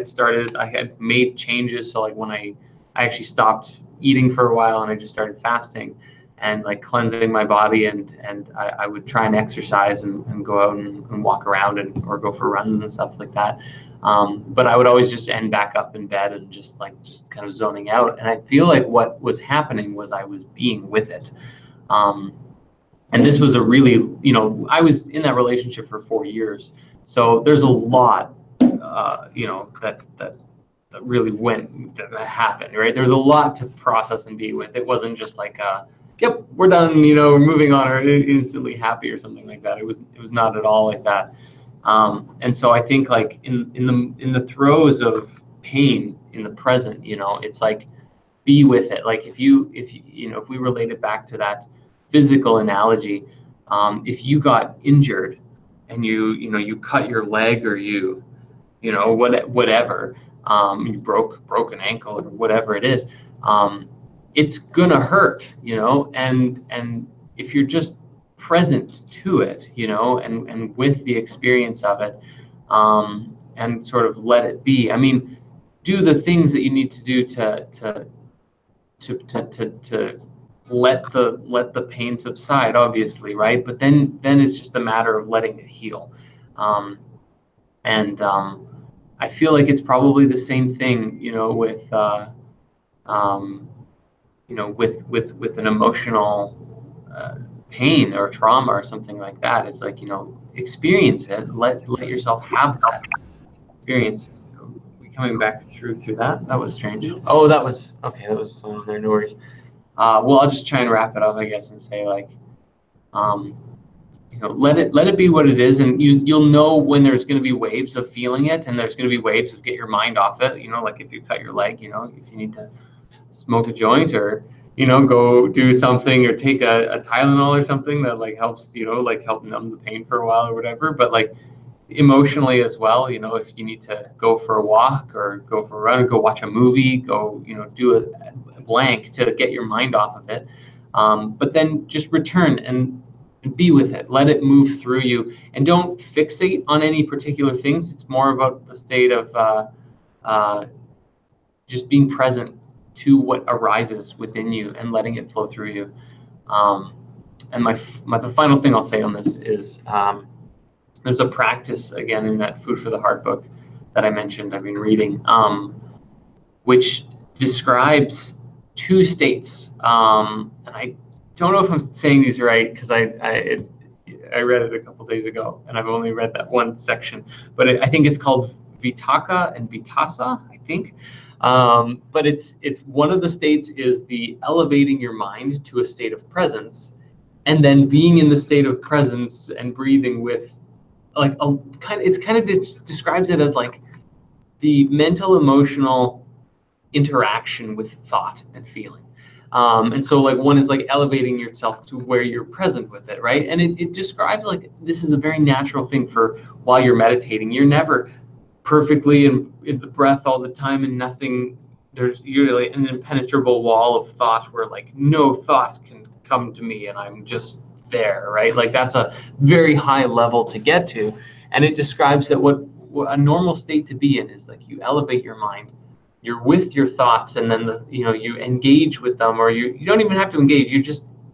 [SPEAKER 1] had made changes. So like when I actually stopped eating for a while and I just started fasting and like cleansing my body, and I would try and exercise and go out and walk around or go for runs and stuff like that. But I would always just end back up in bed and just kind of zoning out. And I feel like what was happening was I was being with it. And this was a really, I was in that relationship for 4 years. So there's a lot, that really that happened, right? There's a lot to process and be with. It wasn't just like, yep, we're done, we're moving on, or instantly happy or something like that. It was not at all like that. And so I think like in the throes of pain in the present, it's like be with it. Like if we relate it back to that physical analogy, if you got injured and you cut your leg, or whatever, you broke an ankle or whatever it is, it's gonna hurt, and if you're just present to it, and with the experience of it, and sort of let it be. I mean, do the things that you need to do to let the pain subside, obviously, right? But then it's just a matter of letting it heal. I feel like it's probably the same thing, with with an emotional pain or trauma or something like that. It's like, experience it. Let yourself have that experience. Coming back through that. That was strange. Oh, that was okay. That was someone there. No worries. Well, I'll just try and wrap it up, I guess, and say, like, let it be what it is, and you'll know when there's going to be waves of feeling it, and there's going to be waves of get your mind off it. Like if you cut your leg, if you need to smoke a joint, or go do something, or take a Tylenol or something that like helps, like help numb the pain for a while or whatever. But like emotionally as well, if you need to go for a walk or go for a run, go watch a movie, go do a blank to get your mind off of it, but then just return and be with it. Let it move through you, and don't fixate on any particular things. It's more about the state of just being present to what arises within you and letting it flow through you. And the final thing I'll say on this is, there's a practice, again, in that Food for the Heart book that I mentioned, I've been reading, which describes 2 states. And I don't know if I'm saying these right, because I read it a couple days ago, and I've only read that one section. But I think it's called Vitaka and Vitasa, I think. But it's one of the states is the elevating your mind to a state of presence, and then being in the state of presence and breathing with, like, describes it as like the mental emotional interaction with thought and feeling. And so like one is like elevating yourself to where you're present with it, right? And it describes like this is a very natural thing for while you're meditating. You're never perfectly in the breath all the time, and nothing, there's usually an impenetrable wall of thought where like no thoughts can come to me and I'm just there, right? Like that's a very high level to get to. And it describes that what a normal state to be in is like you elevate your mind, you're with your thoughts, and then you engage with them, or you don't even have to engage,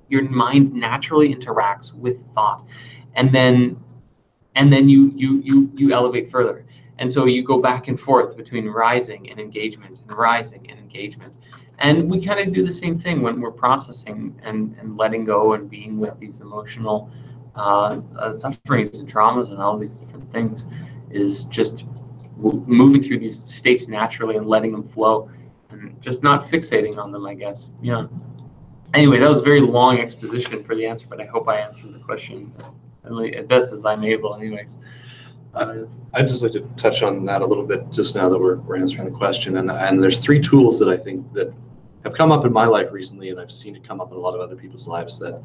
[SPEAKER 1] your mind naturally interacts with thought, and then you elevate further. And so you go back and forth between rising and engagement and rising and engagement. And we kind of do the same thing when we're processing and letting go and being with these emotional sufferings and traumas and all these different things, is just moving through these states naturally and letting them flow and just not fixating on them, I guess. Anyway, that was a very long exposition for the answer, but I hope I answered the question as best as I'm able anyways.
[SPEAKER 3] I'd just like to touch on that a little bit just now that we're answering the question. And there's 3 tools that I think that have come up in my life recently, and I've seen it come up in a lot of other people's lives, that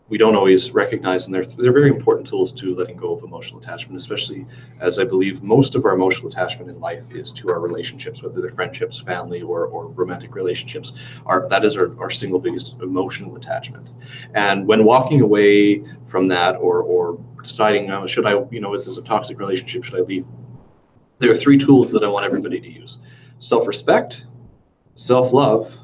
[SPEAKER 3] we don't always recognize, and they're very important tools to letting go of emotional attachment, especially as I believe most of our emotional attachment in life is to our relationships, whether they're friendships, family, or romantic relationships. That is our single biggest emotional attachment. And when walking away from that, or deciding, should I, is this a toxic relationship, should I leave? There are 3 tools that I want everybody to use: self-respect, self-love.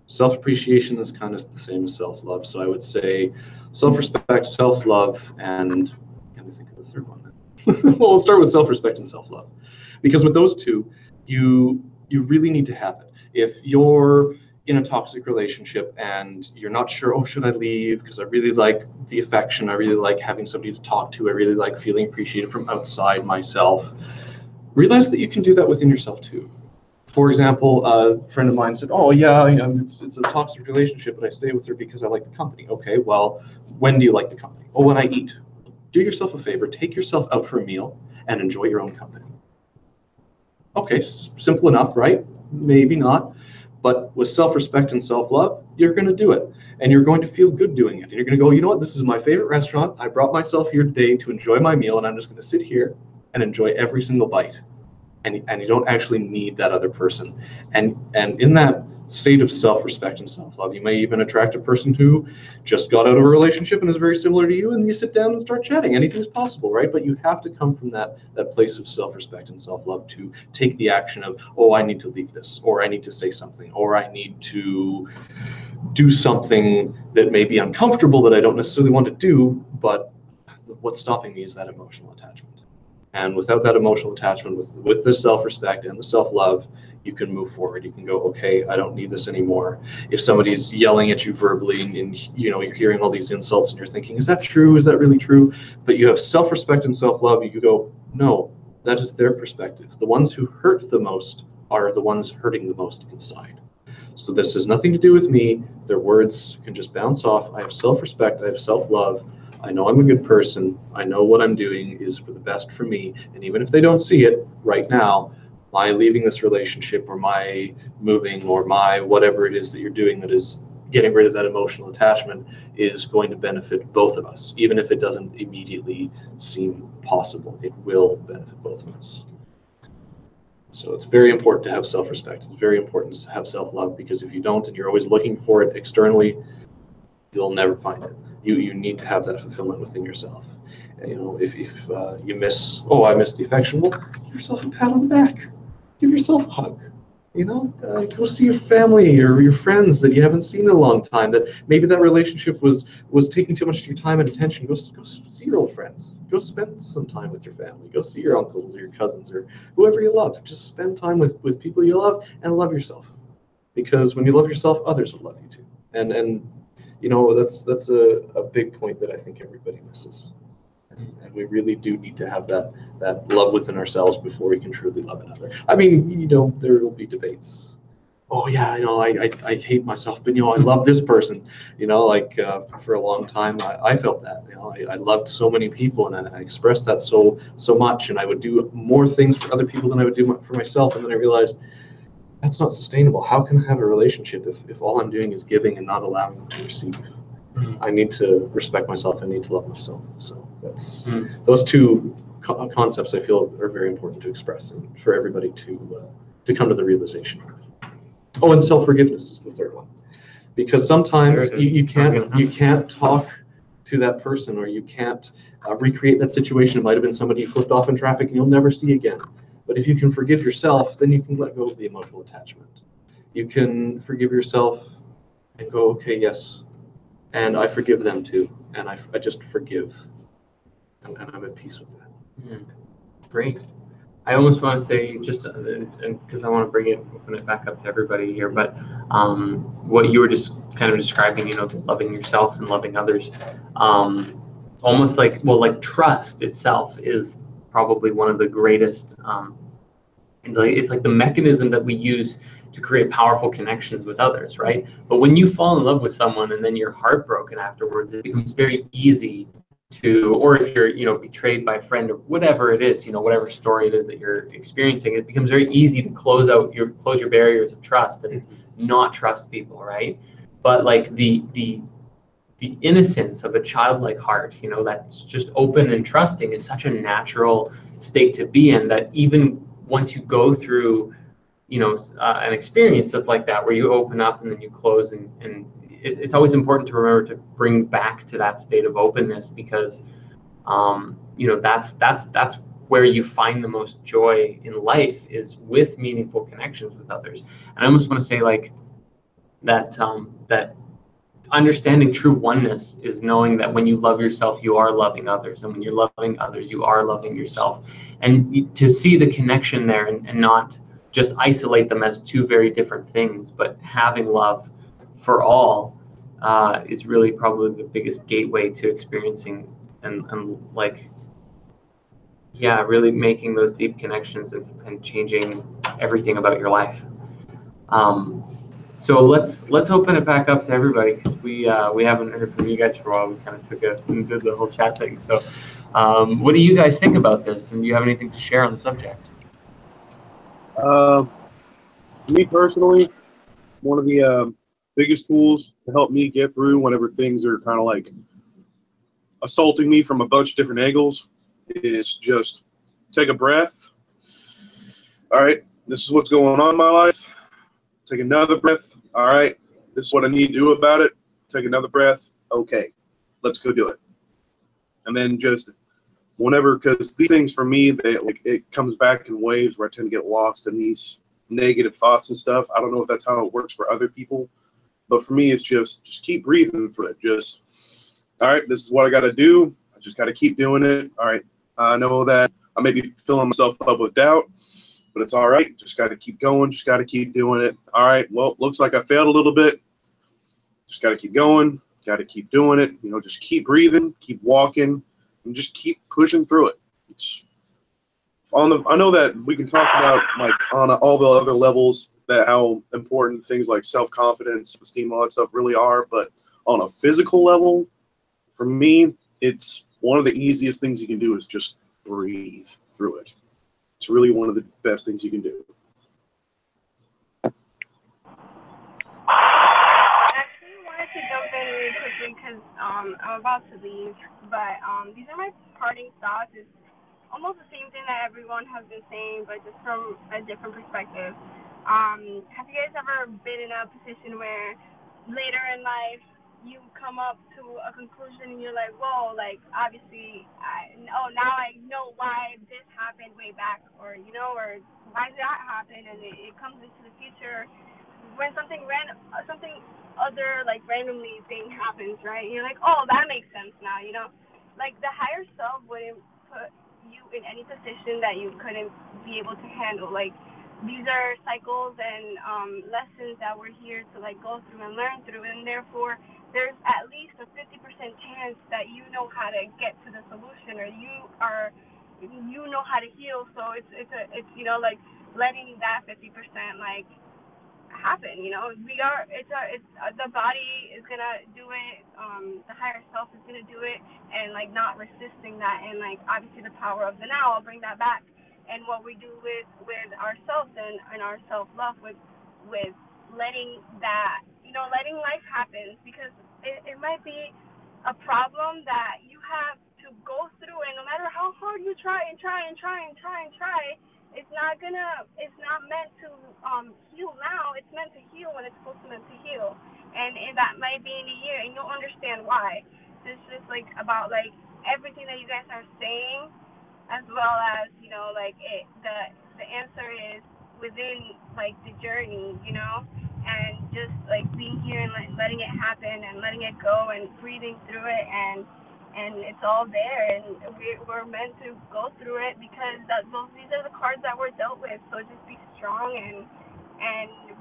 [SPEAKER 3] Self-appreciation is kind of the same as self-love. So I would say self-respect, self-love, and can we think of the third one? Well, we'll start with self-respect and self-love, because with those 2, you really need to have it. If you're in a toxic relationship and you're not sure, should I leave? Because I really like the affection, I really like having somebody to talk to, I really like feeling appreciated from outside myself. Realize that you can do that within yourself too. For example, a friend of mine said, it's a toxic relationship, but I stay with her because I like the company. Okay, well, when do you like the company? Oh, when I eat. Do yourself a favor, take yourself out for a meal and enjoy your own company. Okay, simple enough, right? Maybe not. But with self-respect and self-love, you're going to do it. And you're going to feel good doing it. And you're going to go, you know what, this is my favorite restaurant. I brought myself here today to enjoy my meal, and I'm just going to sit here and enjoy every single bite. And you don't actually need that other person. And in that state of self-respect and self-love, you may even attract a person who just got out of a relationship and is very similar to you, and you sit down and start chatting. Anything's possible, right? But you have to come from that place of self-respect and self-love to take the action of, oh, I need to leave this, or I need to say something, or I need to do something that may be uncomfortable that I don't necessarily want to do, but what's stopping me is that emotional attachment. And without that emotional attachment, with the self-respect and the self-love, you can move forward. You can go, okay, I don't need this anymore. If somebody's yelling at you verbally and you know, you're hearing all these insults and you're thinking, is that true? Is that really true? But you have self-respect and self-love. You go, no, that is their perspective. The ones who hurt the most are the ones hurting the most inside. So this has nothing to do with me. Their words can just bounce off. I have self-respect. I have self-love. I know I'm a good person. I know what I'm doing is for the best for me. And even if they don't see it right now, my leaving this relationship or my moving or my whatever it is that you're doing that is getting rid of that emotional attachment is going to benefit both of us. Even if it doesn't immediately seem possible, it will benefit both of us. So it's very important to have self-respect. It's very important to have self-love, because if you don't and you're always looking for it externally, you'll never find it. You need to have that fulfillment within yourself. And, you know, if you miss, oh, I missed the affection, well, give yourself a pat on the back. Give yourself a hug. You know, go see your family or your friends that you haven't seen in a long time, that maybe that relationship was taking too much of your time and attention. Go see your old friends. Go spend some time with your family. Go see your uncles or your cousins or whoever you love. Just spend time with people you love and love yourself. Because when you love yourself, others will love you too. And you know, that's a big point that I think everybody misses. And we really do need to have that love within ourselves before we can truly love another. I mean, you know, there will be debates. Oh yeah, you know, I hate myself, but you know, I love this person. You know, like for a long time, I felt that. You know, I loved so many people, and I expressed that so much, and I would do more things for other people than I would do for myself. And then I realized that's not sustainable. How can I have a relationship if all I'm doing is giving and not allowing to receive? I need to respect myself. I need to love myself. So that's those two concepts I feel are very important to express and for everybody to come to the realization of. Oh, and self-forgiveness is the third one, because sometimes you can't talk to that person, or you can't recreate that situation. It might have been somebody you flipped off in traffic and you'll never see again. But if you can forgive yourself, then you can let go of the emotional attachment. You can forgive yourself and go, okay, yes, and I forgive them too, and I just forgive, and I'm at peace with that.
[SPEAKER 1] Great. I almost want to say, just because I want to open it back up to everybody here, but what you were just kind of describing, you know, loving yourself and loving others, almost like, well, like trust itself is probably one of the greatest, it's like the mechanism that we use to create powerful connections with others, right? But when you fall in love with someone and then you're heartbroken afterwards, it becomes very easy to, or if you're, you know, betrayed by a friend or whatever it is, you know, whatever story it is that you're experiencing, it becomes very easy to close your barriers of trust and not trust people, right? But like the innocence of a childlike heart, you know, that's just open and trusting, is such a natural state to be in, that even once you go through, you know, an experience of like that, where you open up and then you close, and it's always important to remember to bring back to that state of openness, because you know, that's where you find the most joy in life, is with meaningful connections with others. And I almost want to say like that that understanding true oneness is knowing that when you love yourself, you are loving others, and when you're loving others, you are loving yourself. And to see the connection there, and not just isolate them as two very different things, but having love for all is really probably the biggest gateway to experiencing and like, yeah, really making those deep connections and changing everything about your life. So let's open it back up to everybody, because we haven't heard from you guys for a while. We kind of did the whole chat thing. So what do you guys think about this, and do you have anything to share on the subject?
[SPEAKER 4] Me personally, one of the biggest tools to help me get through whenever things are kind of like assaulting me from a bunch of different angles is just take a breath. All right, this is what's going on in my life. Take another breath. All right, this is what I need to do about it. Take another breath. Okay, let's go do it. And then just whenever, because these things for me, it comes back in waves where I tend to get lost in these negative thoughts and stuff. I don't know if that's how it works for other people, but for me, it's just keep breathing through it. Just, all right, this is what I got to do. I just got to keep doing it. All right, I know that I may be filling myself up with doubt, but it's all right. Just got to keep going. Just got to keep doing it. All right, well, looks like I failed a little bit. Just got to keep going. Got to keep doing it. You know, just keep breathing, keep walking, and just keep pushing through it. It's I know that we can talk about like on all the other levels that how important things like self-confidence, esteem, all that stuff really are, but on a physical level, for me, it's one of the easiest things you can do is just breathe through it. It's really one of the best things you can do.
[SPEAKER 9] I actually wanted to jump in really quickly because I'm about to leave, but these are my parting thoughts. It's almost the same thing that everyone has been saying, but just from a different perspective. Have you guys ever been in a position where later in life you come up to a conclusion and you're like, whoa, like obviously, now I know why this happened way back, or or why did that happen, and it comes into the future when something other like randomly thing happens, right? You're like, oh, that makes sense now, like the higher self wouldn't put you in any position that you couldn't be able to handle. Like these are cycles and lessons that we're here to like go through and learn through, and therefore there's at least a 50% chance that you know how to get to the solution, or you know how to heal. So it's like letting that 50% like happen. The body is gonna do it, the higher self is gonna do it, and like not resisting that, and like obviously the power of the now, I'll bring that back, and what we do with ourselves and our self-love with letting that, letting life happen, because it might be a problem that you have to go through, and no matter how hard you try, it's not meant to heal now. It's meant to heal when it's supposed to meant to heal, and that might be in a year, and you'll understand why. It's just like about like everything that you guys are saying, as well as the answer is within like the journey, and just like being here and like letting it happen and letting it go and breathing through it, and it's all there, and we're meant to go through it because these are the cards that we're dealt with. So just be strong and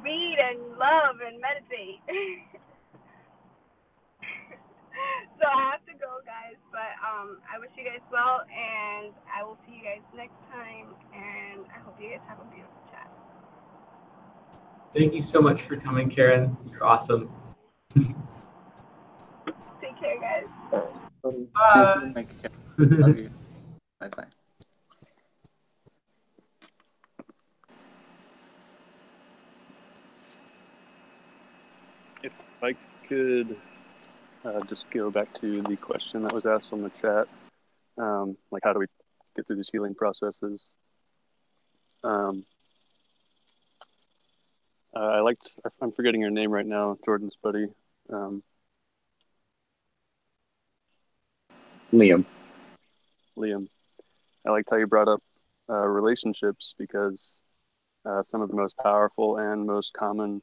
[SPEAKER 9] read and love and meditate. So I have to go, guys, but I wish you guys well, and I will see you guys next time, and I hope you guys have a beautiful chat.
[SPEAKER 1] Thank you so much for coming, Karen. You're awesome.
[SPEAKER 9] Take care, guys.
[SPEAKER 1] Bye.
[SPEAKER 5] Thank you. Love you. Bye-bye.
[SPEAKER 10] If I could just go back to the question that was asked on the chat, like how do we get through these healing processes? I'm forgetting your name right now, Jordan's buddy.
[SPEAKER 6] Liam.
[SPEAKER 10] I liked how you brought up relationships, because some of the most powerful and most common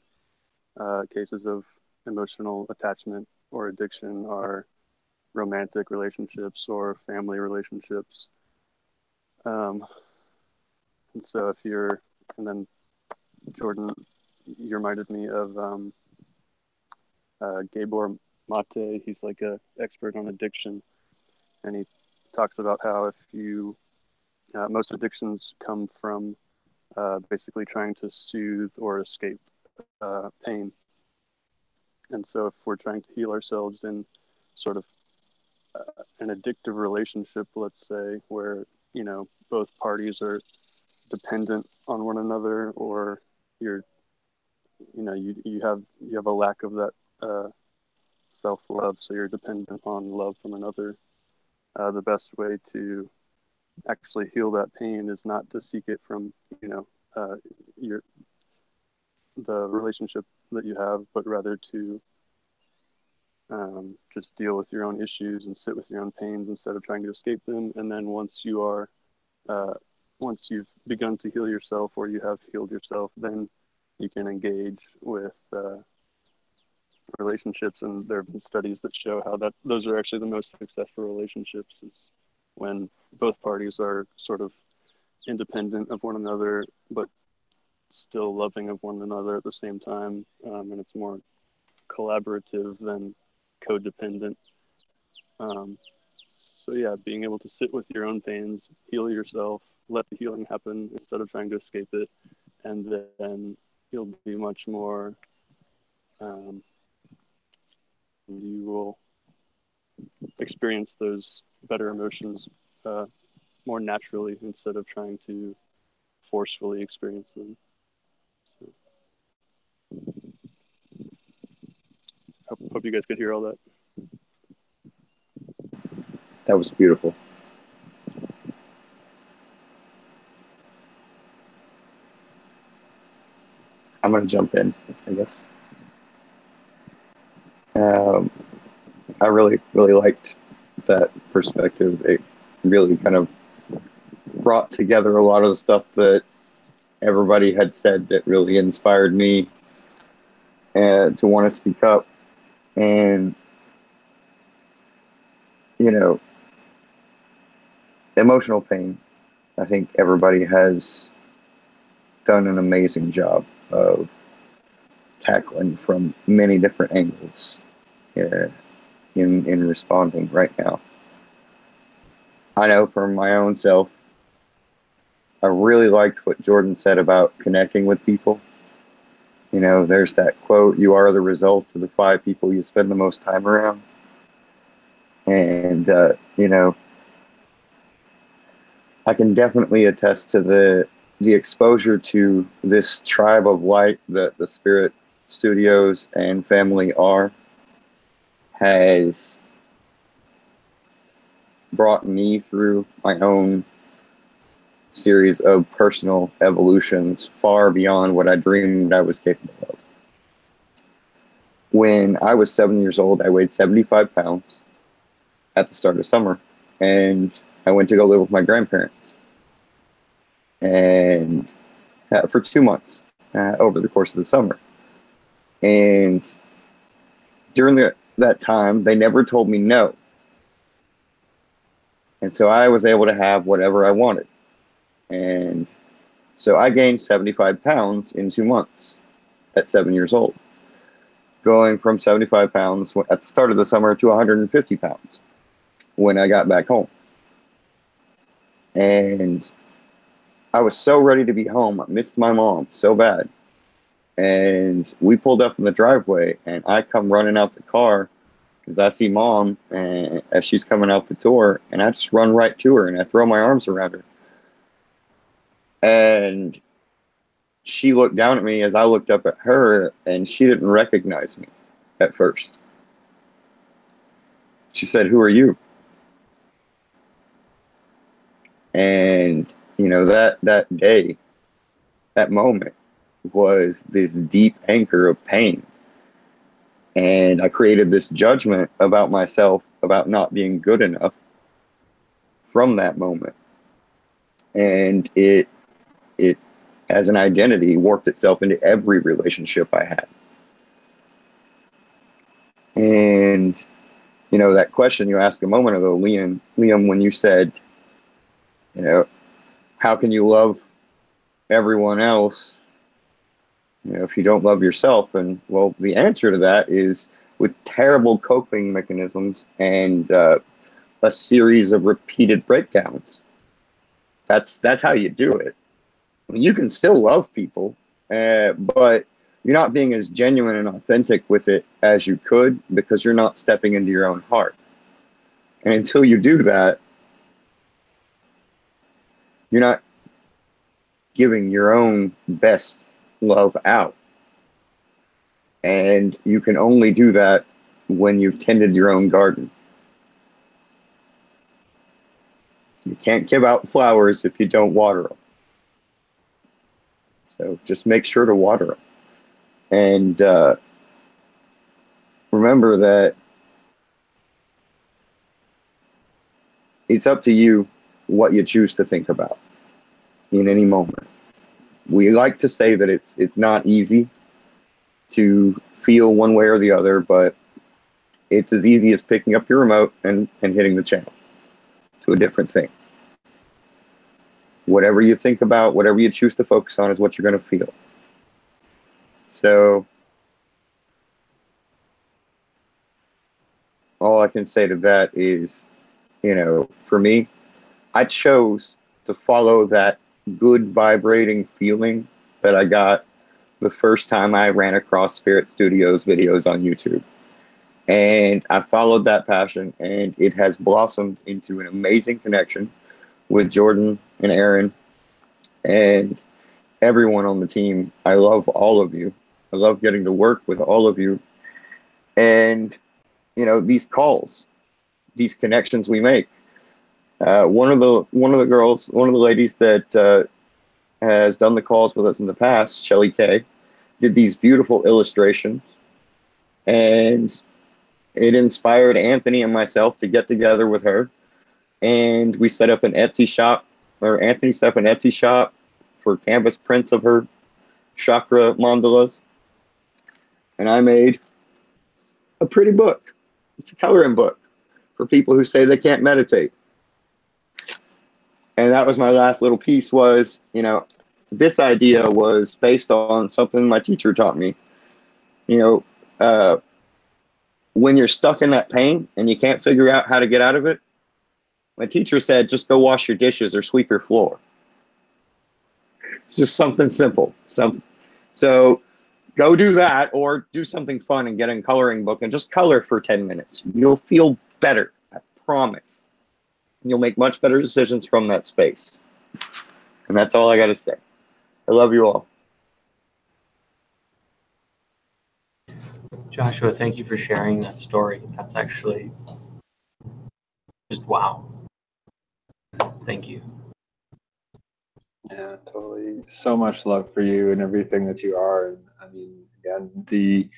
[SPEAKER 10] cases of emotional attachment or addiction are romantic relationships or family relationships. And so and then Jordan, you reminded me of Gabor Mate. He's like an expert on addiction, and he talks about how most addictions come from basically trying to soothe or escape pain. And so if we're trying to heal ourselves in sort of an addictive relationship, let's say, where, both parties are dependent on one another, or you're you have a lack of that self-love, so you're dependent on love from another. The best way to actually heal that pain is not to seek it from your the relationship that you have, but rather to just deal with your own issues and sit with your own pains instead of trying to escape them. And then once you've begun to heal yourself, or you have healed yourself, then you can engage with relationships. And there have been studies that show how that those are actually the most successful relationships, is when both parties are sort of independent of one another, but still loving of one another at the same time. And it's more collaborative than codependent. So yeah, being able to sit with your own pains, heal yourself, let the healing happen instead of trying to escape it, and then you'll be much more, you will experience those better emotions more naturally instead of trying to forcefully experience them. So, hope you guys could hear all that.
[SPEAKER 6] That was beautiful. I'm going to jump in, I guess. I really, really liked that perspective. It really kind of brought together a lot of the stuff that everybody had said that really inspired me to want to speak up. And, emotional pain, I think everybody has done an amazing job of tackling from many different angles in responding right now. I know for my own self, I really liked what Jordan said about connecting with people. There's that quote, "You are the result of the 5 people you spend the most time around." And, I can definitely attest to the exposure to this tribe of light that the Spirit Studios and family are, has brought me through my own series of personal evolutions far beyond what I dreamed I was capable of. When I was 7 years old, I weighed 75 pounds at the start of summer, and I went to go live with my grandparents, and for 2 months over the course of the summer. And during that time, they never told me no. And so I was able to have whatever I wanted. And so I gained 75 pounds in 2 months at 7 years old, going from 75 pounds at the start of the summer to 150 pounds when I got back home. And I was so ready to be home. I missed my mom so bad. And we pulled up in the driveway, and I come running out the car because I see Mom as she's coming out the door, and I just run right to her and I throw my arms around her. And she looked down at me as I looked up at her, and she didn't recognize me at first. She said, "Who are you?" And, that day, that moment was this deep anchor of pain. And I created this judgment about myself, about not being good enough from that moment. And it as an identity, worked itself into every relationship I had. And, that question you asked a moment ago, Liam, when you said, how can you love everyone else, if you don't love yourself? And, well, the answer to that is with terrible coping mechanisms and a series of repeated breakdowns. That's how you do it. I mean, you can still love people, but you're not being as genuine and authentic with it as you could, because you're not stepping into your own heart. And until you do that, you're not giving your own best love out. And you can only do that when you've tended your own garden. You can't give out flowers if you don't water them. So just make sure to water them. And remember that it's up to you what you choose to think about in any moment. We like to say that it's not easy to feel one way or the other, but it's as easy as picking up your remote and hitting the channel to a different thing. Whatever you think about, whatever you choose to focus on is what you're going to feel. So all I can say to that is, you know, for me, I chose to follow that good vibrating feeling that I got the first time I ran across Spirit Studios videos on YouTube. And I followed that passion, and it has blossomed into an amazing connection with Jordan and Aaron and everyone on the team. I love all of you. I love getting to work with all of you. And, you know, these calls, these connections we make. One of the ladies that has done the calls with us in the past, Shelly Kay, did these beautiful illustrations, and it inspired Anthony and myself to get together with her, and we set up an Etsy shop, or Anthony set up an Etsy shop for canvas prints of her chakra mandalas, and I made a pretty book. It's a coloring book for people who say they can't meditate. And that was my last little piece. Was, you know, this idea was based on something my teacher taught me. You know, when you're stuck in that pain and you can't figure out how to get out of it, my teacher said, just go wash your dishes or sweep your floor. It's just something simple. So go do that, or do something fun and get a coloring book and just color for 10 minutes. You'll feel better, I promise. You'll make much better decisions from that space. And that's all I got to say. I love you all.
[SPEAKER 1] Joshua, thank you for sharing that story. That's actually just wow. Thank you.
[SPEAKER 2] Yeah, totally. So much love for you and everything that you are. And I mean, again, the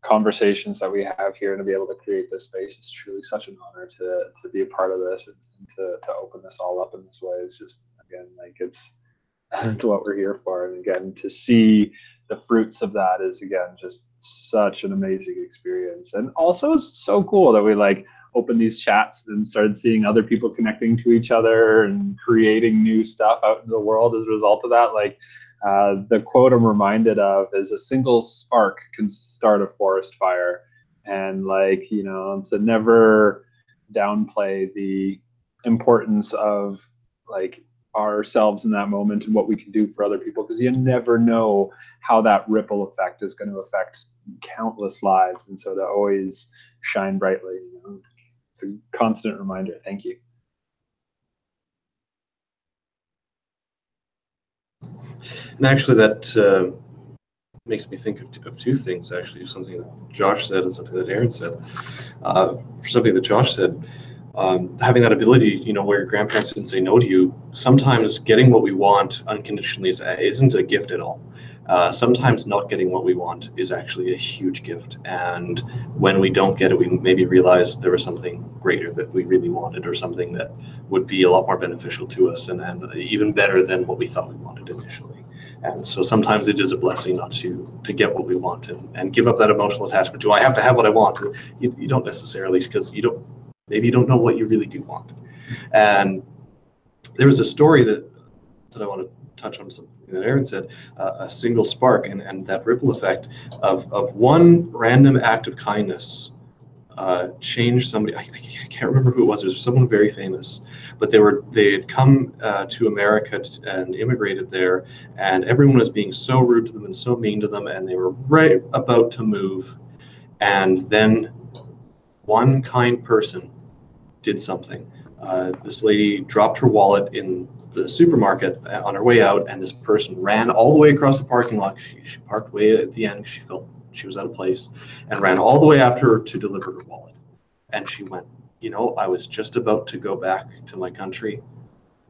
[SPEAKER 2] conversations that we have here and to be able to create this space is truly such an honor to be a part of this, and to open this all up in this way. It's just, again, like it's what we're here for. And again, to see the fruits of that is, again, just such an amazing experience. And also it's so cool that we like open these chats and started seeing other people connecting to each other and creating new stuff out in the world as a result of that. Like the quote I'm reminded of is, a single spark can start a forest fire. And like, you know, to never downplay the importance of like ourselves in that moment and what we can do for other people, because you never know how that ripple effect is going to affect countless lives. And so to always shine brightly, you know, it's a constant reminder. Thank you.
[SPEAKER 3] And actually, that makes me think of two things, actually. Something that Josh said and something that Aaron said. For something that Josh said, having that ability, you know, where your grandparents didn't say no to you, sometimes getting what we want unconditionally isn't a gift at all. Sometimes not getting what we want is actually a huge gift. And when we don't get it, we maybe realize there was something greater that we really wanted, or something that would be a lot more beneficial to us, and even better than what we thought we wanted initially. And so sometimes it is a blessing not to get what we want, and give up that emotional attachment to, I have to have what I want. You don't necessarily, because maybe you don't know what you really do want. And there was a story that I want to touch on, something that Aaron said, a single spark, and that ripple effect of one random act of kindness changed somebody. I can't remember who it was. It was someone very famous, but they had come to America and immigrated there, and everyone was being so rude to them and so mean to them, and they were right about to move, and then one kind person did something. This lady dropped her wallet in the supermarket on her way out, and this person ran all the way across the parking lot. She parked way at the end because She was at a place and ran all the way after her to deliver her wallet. And she went, you know, I was just about to go back to my country,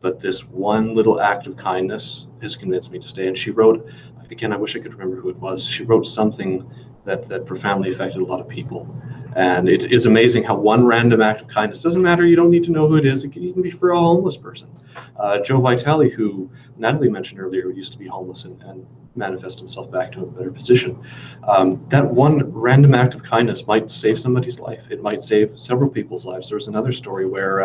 [SPEAKER 3] but this one little act of kindness has convinced me to stay. And she wrote, again, I wish I could remember who it was. She wrote something that profoundly affected a lot of people. And it is amazing how one random act of kindness, doesn't matter, you don't need to know who it is, it can even be for a homeless person. Joe Vitale, who Natalie mentioned earlier, used to be homeless and manifest himself back to a better position. That one random act of kindness might save somebody's life. It might save several people's lives. There was another story where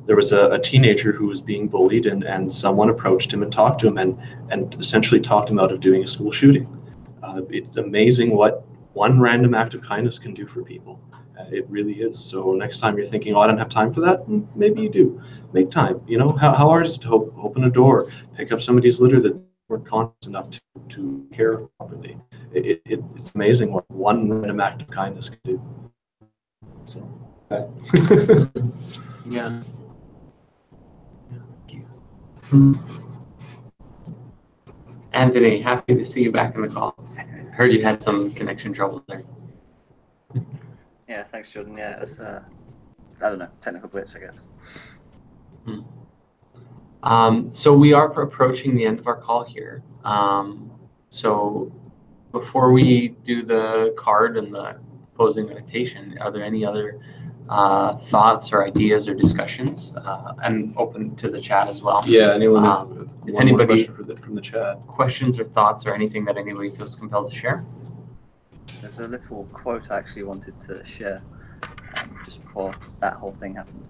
[SPEAKER 3] there was a teenager who was being bullied, and someone approached him and talked to him and essentially talked him out of doing a school shooting. It's amazing what one random act of kindness can do for people. It really is. So next time you're thinking, oh, I don't have time for that, maybe you do. Make time. You know, how hard is it to open a door, pick up somebody's litter that weren't conscious enough to care properly? It's amazing what one random act of kindness can do. So,
[SPEAKER 1] yeah. Thank you. Anthony, happy to see you back in the call. Heard you had some connection trouble there.
[SPEAKER 5] Yeah, thanks, Jordan. Yeah, it was, I don't know, technical glitch, I guess.
[SPEAKER 1] So we are approaching the end of our call here. So before we do the card and the closing meditation, are there any other thoughts or ideas or discussions? I'm open to the chat as well.
[SPEAKER 3] Yeah, anyone?
[SPEAKER 1] If anybody
[SPEAKER 3] from the chat,
[SPEAKER 1] questions or thoughts or anything that anybody feels compelled to share.
[SPEAKER 5] There's a little quote I actually wanted to share just before that whole thing happened,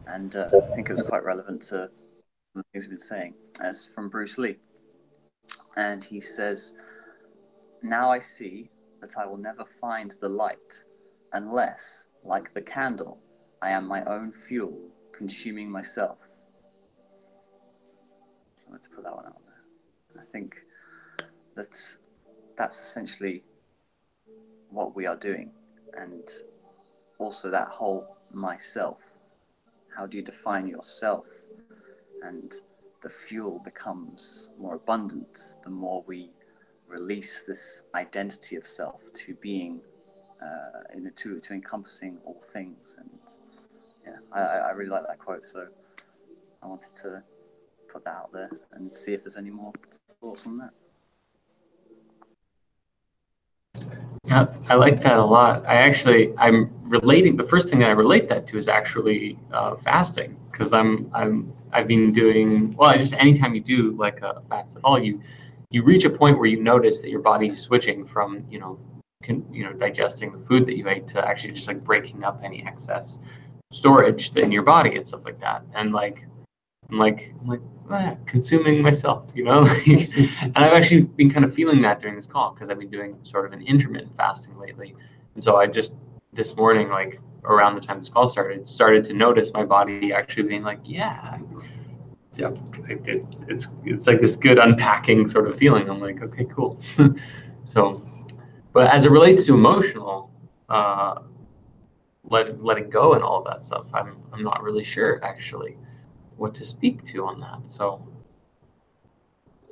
[SPEAKER 5] and I think it was quite relevant to the things we've been saying. It's from Bruce Lee, and he says, "Now I see that I will never find the light unless, like the candle, I am my own fuel, consuming myself." So I wanted to put that one out there. I think that's essentially what we are doing, and also that whole myself. How do you define yourself? And the fuel becomes more abundant the more we release this identity of self to being to encompassing all things. And yeah, I really like that quote, so I wanted to put that out there and see if there's any more thoughts on that.
[SPEAKER 1] Yeah, I like that a lot. I'm relating, the first thing that I relate that to is actually fasting, because I've been doing, well, just anytime you do like a fast at all, you reach a point where you notice that your body is switching from, digesting the food that you ate to actually just like breaking up any excess storage in your body and stuff like that. And I'm like consuming myself, and I've actually been kind of feeling that during this call because I've been doing sort of an intermittent fasting lately. And so I just this morning, like around the time this call started to notice my body actually being like, yeah, it's like this good unpacking sort of feeling. I'm like, okay, cool. So, but as it relates to emotional, letting go and all that stuff, I'm not really sure actually what to speak to on that. So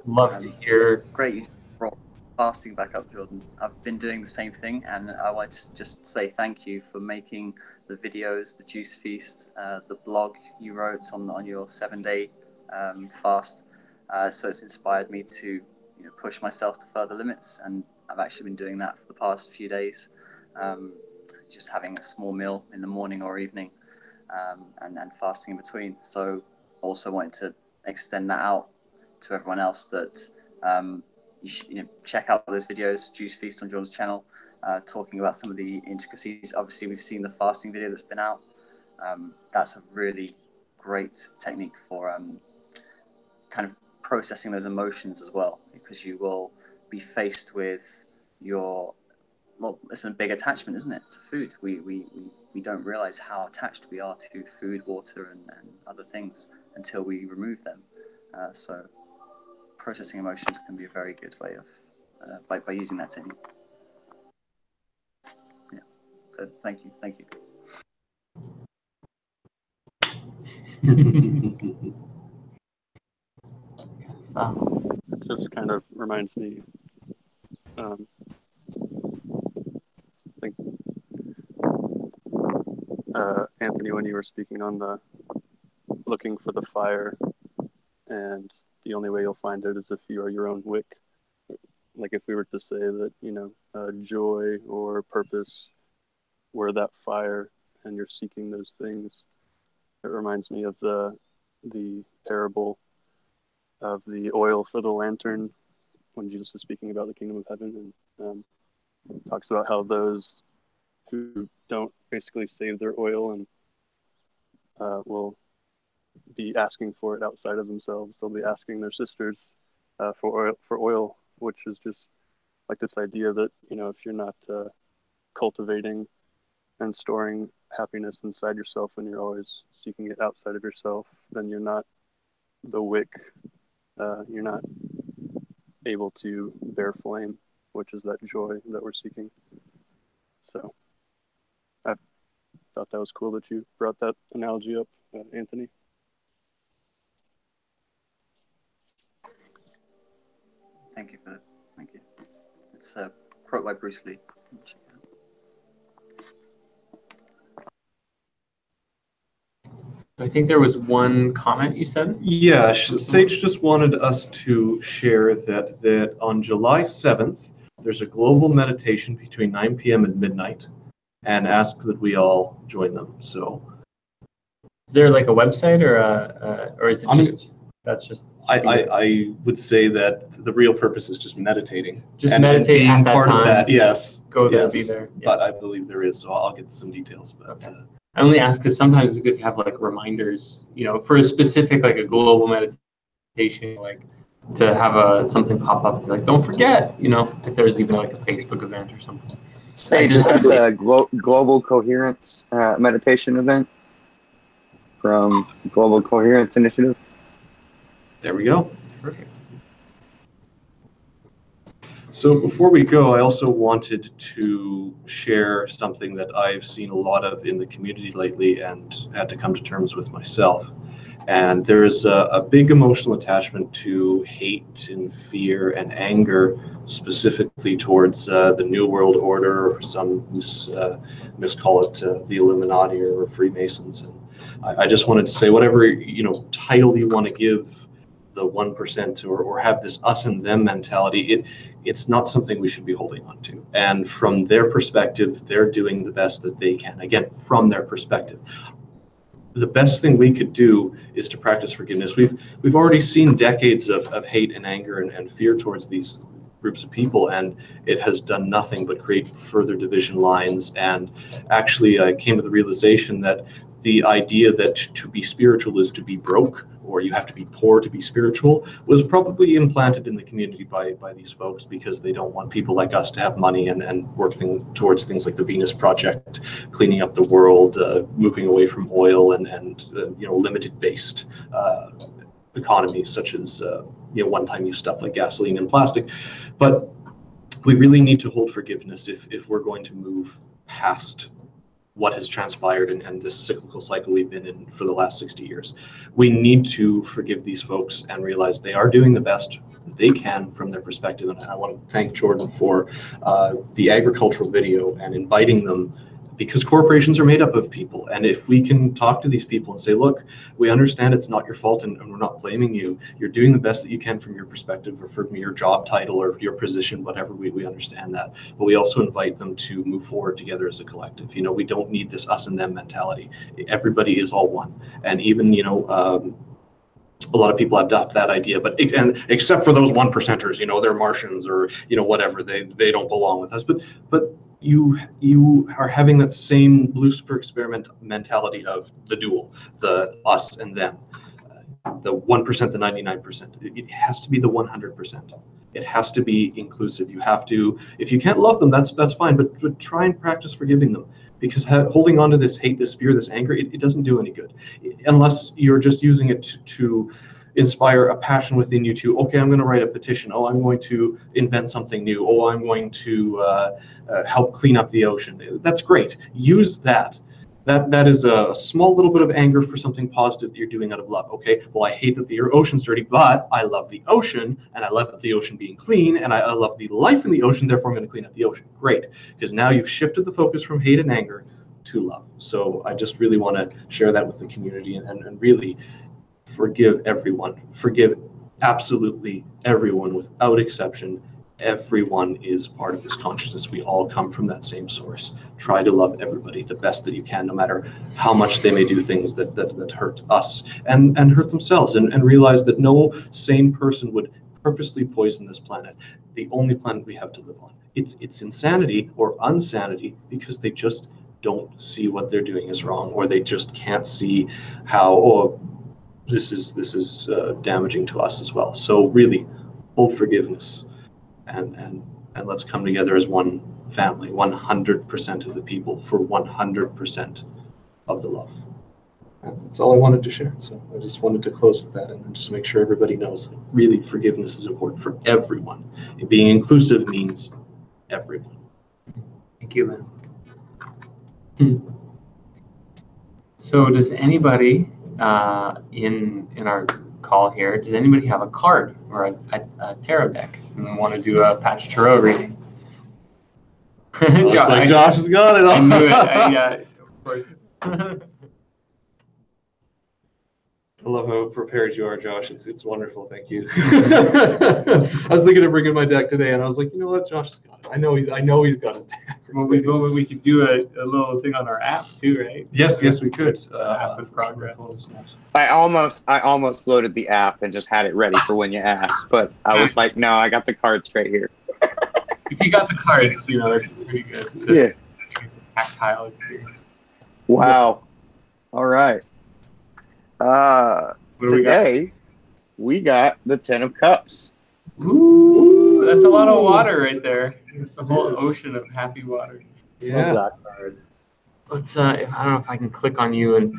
[SPEAKER 1] love to hear.
[SPEAKER 5] It's great you brought fasting back up, Jordan. I've been doing the same thing, and I want to just say thank you for making the videos, the juice feast, the blog you wrote on your 7-day fast. So it's inspired me to push myself to further limits, and I've actually been doing that for the past few days, just having a small meal in the morning or evening, and fasting in between. So also wanted to extend that out to everyone else, that you should check out those videos, Juice Feast on Jordan's channel, talking about some of the intricacies. Obviously, we've seen the fasting video that's been out. That's a really great technique for kind of processing those emotions as well, because you will be faced with it's a big attachment, isn't it, to food. We don't realize how attached we are to food, water, and other things until we remove them. So processing emotions can be a very good way of by using that technique. Yeah. So thank you.
[SPEAKER 10] It just kind of reminds me, Anthony, when you were speaking on the looking for the fire, and the only way you'll find it is if you are your own wick. Like if we were to say that, joy or purpose were that fire and you're seeking those things, it reminds me of the parable of the oil for the lantern when Jesus is speaking about the kingdom of heaven, and talks about how those who don't basically save their oil and will be asking for it outside of themselves. They'll be asking their sisters for oil, which is just like this idea that, if you're not cultivating and storing happiness inside yourself and you're always seeking it outside of yourself, then you're not the wick. You're not able to bear flame, which is that joy that we're seeking. So I thought that was cool that you brought that analogy up, Anthony.
[SPEAKER 5] Thank you for that. Thank you. It's a quote by Bruce Lee. Check it out.
[SPEAKER 1] I think there was one comment you said.
[SPEAKER 11] Yeah, Sage just wanted us to share that on July 7th, there's a global meditation between 9 p.m. and midnight, and ask that we all join them. So,
[SPEAKER 1] is there like a website or is it just that's just?
[SPEAKER 11] I would say that the real purpose is just meditating.
[SPEAKER 1] Just meditate
[SPEAKER 11] being
[SPEAKER 1] at that
[SPEAKER 11] part
[SPEAKER 1] time.
[SPEAKER 11] of that, yes.
[SPEAKER 1] Go there,
[SPEAKER 11] yes,
[SPEAKER 1] be there. Yeah.
[SPEAKER 11] But I believe there is, so I'll get some details. But
[SPEAKER 1] okay. I only ask because sometimes it's good to have like reminders, for a specific, like a global meditation, like to have something pop up, like don't forget, if there's even like a Facebook event or something.
[SPEAKER 6] Say just at the Global Coherence meditation event from Global Coherence Initiative.
[SPEAKER 11] There we go. Perfect. So before we go, I also wanted to share something that I've seen a lot of in the community lately and had to come to terms with myself. And there is a big emotional attachment to hate and fear and anger, specifically towards the New World Order, or some miscall it the Illuminati or Freemasons. And I just wanted to say, whatever title you want to give the 1% or have this us and them mentality, it's not something we should be holding on to. And from their perspective, they're doing the best that they can. Again, from their perspective. The best thing we could do is to practice forgiveness. We've already seen decades of hate and anger and fear towards these groups of people, and it has done nothing but create further division lines. And actually, I came to the realization that the idea that to be spiritual is to be broke, or you have to be poor to be spiritual, was probably implanted in the community by these folks because they don't want people like us to have money and work towards things like the Venus Project, cleaning up the world, moving away from oil and limited-based economies such as one-time use stuff like gasoline and plastic. But we really need to hold forgiveness if we're going to move past what has transpired and this cyclical cycle we've been in for the last 60 years. We need to forgive these folks and realize they are doing the best they can from their perspective. And I want to thank Jordan for the agricultural video and inviting them, because corporations are made up of people. And if we can talk to these people and say, look, we understand it's not your fault and we're not blaming you. You're doing the best that you can from your perspective or from your job title or your position, whatever, we understand that. But we also invite them to move forward together as a collective. We don't need this us and them mentality. Everybody is all one. And even, a lot of people adopt that idea, but except for those 1%ers, they're Martians or, whatever, they don't belong with us. But you are having that same Lucifer experiment mentality of the dual, the us and them, the 1%, the 99%. It has to be the 100%. It has to be inclusive. You have to, if you can't love them, that's fine, but try and practice forgiving them, because holding on to this hate, this fear, this anger, it doesn't do any good, unless you're just using it to inspire a passion within you to, okay, I'm going to write a petition. Oh, I'm going to invent something new. Oh, I'm going to help clean up the ocean. That's great. Use that. That is a small little bit of anger for something positive that you're doing out of love. Okay, well, I hate that the ocean's dirty, but I love the ocean, and I love the ocean being clean, and I love the life in the ocean, therefore I'm going to clean up the ocean. Great, because now you've shifted the focus from hate and anger to love. So I just really want to share that with the community and really forgive everyone. Forgive absolutely everyone without exception. Everyone is part of this consciousness. We all come from that same source. Try to love everybody the best that you can, no matter how much they may do things that hurt us and hurt themselves, and realize that no sane person would purposely poison this planet, the only planet we have to live on. It's insanity or unsanity because they just don't see what they're doing is wrong, or they just can't see how, this is damaging to us as well. So really, hold forgiveness. And let's come together as one family, 100% of the people for 100% of the love. And that's all I wanted to share. So I just wanted to close with that and just make sure everybody knows really forgiveness is important for everyone. And being inclusive means everyone.
[SPEAKER 1] Thank you, man. So does anybody in our call here, does anybody have a card or a tarot deck and want to do a patch tarot reading?
[SPEAKER 11] Looks like Josh has got it.
[SPEAKER 1] I knew it. Yeah, of course.
[SPEAKER 11] I love how prepared you are, Josh. It's wonderful. Thank you. I was thinking of bringing my deck today, and I was like, you know what, Josh has got it. I know he's got his deck.
[SPEAKER 1] Well, we could do a little thing on our app too, right?
[SPEAKER 11] Yes, we could.
[SPEAKER 1] App of progress.
[SPEAKER 6] I almost loaded the app and just had it ready for when you asked, but I was like, no, I got the cards right here.
[SPEAKER 1] If you got the cards, that's pretty good.
[SPEAKER 6] Yeah.
[SPEAKER 1] Tactile experience.
[SPEAKER 6] Wow. All right. Today we got the 10 of Cups.
[SPEAKER 1] Ooh, that's a lot of water right there. It's a whole ocean of happy water.
[SPEAKER 11] Yeah.
[SPEAKER 2] Love that card.
[SPEAKER 1] Let's. I don't know if I can click on you and